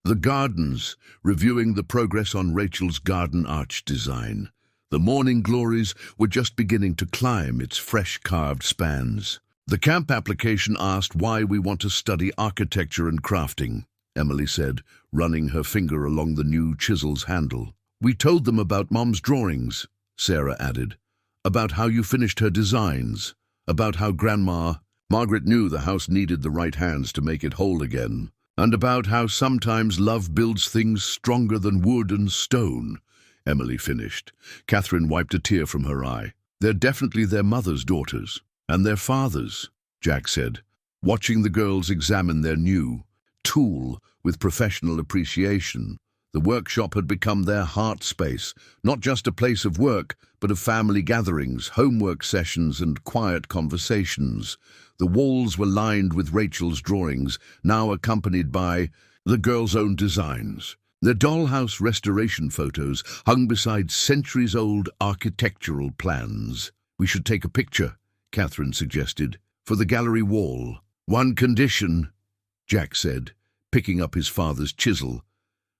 The gardens, reviewing the progress on Rachel's garden arch design. The morning glories were just beginning to climb its fresh carved spans. The camp application asked why we want to study architecture and crafting, Emily said, running her finger along the new chisel's handle. We told them about Mom's drawings, Sarah added, about how you finished her designs, about how Margaret knew the house needed the right hands to make it whole again, and about how sometimes love builds things stronger than wood and stone, Emily finished. Catherine wiped a tear from her eye. They're definitely their mother's daughters, and their fathers, Jack said, watching the girls examine their new tool with professional appreciation. The workshop had become their heart space, not just a place of work, but of family gatherings, homework sessions, and quiet conversations. The walls were lined with Rachel's drawings, now accompanied by the girls' own designs. Their dollhouse restoration photos hung beside centuries-old architectural plans. We should take a picture, Catherine suggested, for the gallery wall. One condition, Jack said, picking up his father's chisel.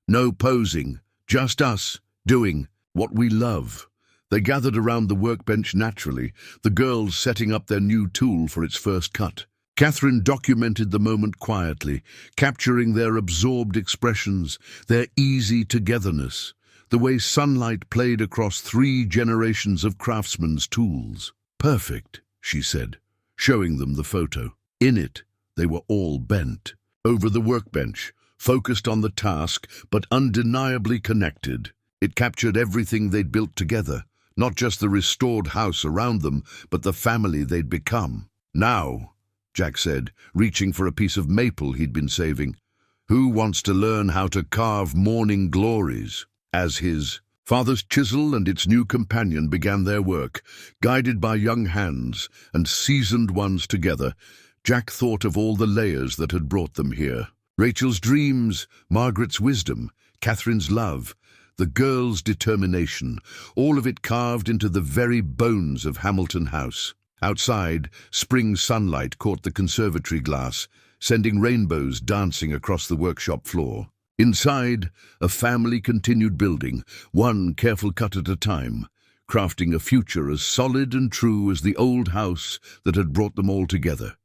No posing, just us, doing what we love. They gathered around the workbench naturally, the girls setting up their new tool for its first cut. Catherine documented the moment quietly, capturing their absorbed expressions, their easy togetherness, the way sunlight played across 3 generations of craftsmen's tools. Perfect, she said, showing them the photo. In it, they were all bent over the workbench, focused on the task, but undeniably connected. It captured everything they'd built together, not just the restored house around them, but the family they'd become. Now, Jack said, reaching for a piece of maple he'd been saving, who wants to learn how to carve morning glories? As his father's chisel and its new companion began their work, guided by young hands and seasoned ones together, Jack thought of all the layers that had brought them here. Rachel's dreams, Margaret's wisdom, Catherine's love, the girls' determination, all of it carved into the very bones of Hamilton House. Outside, spring sunlight caught the conservatory glass, sending rainbows dancing across the workshop floor. Inside, a family continued building, one careful cut at a time, crafting a future as solid and true as the old house that had brought them all together.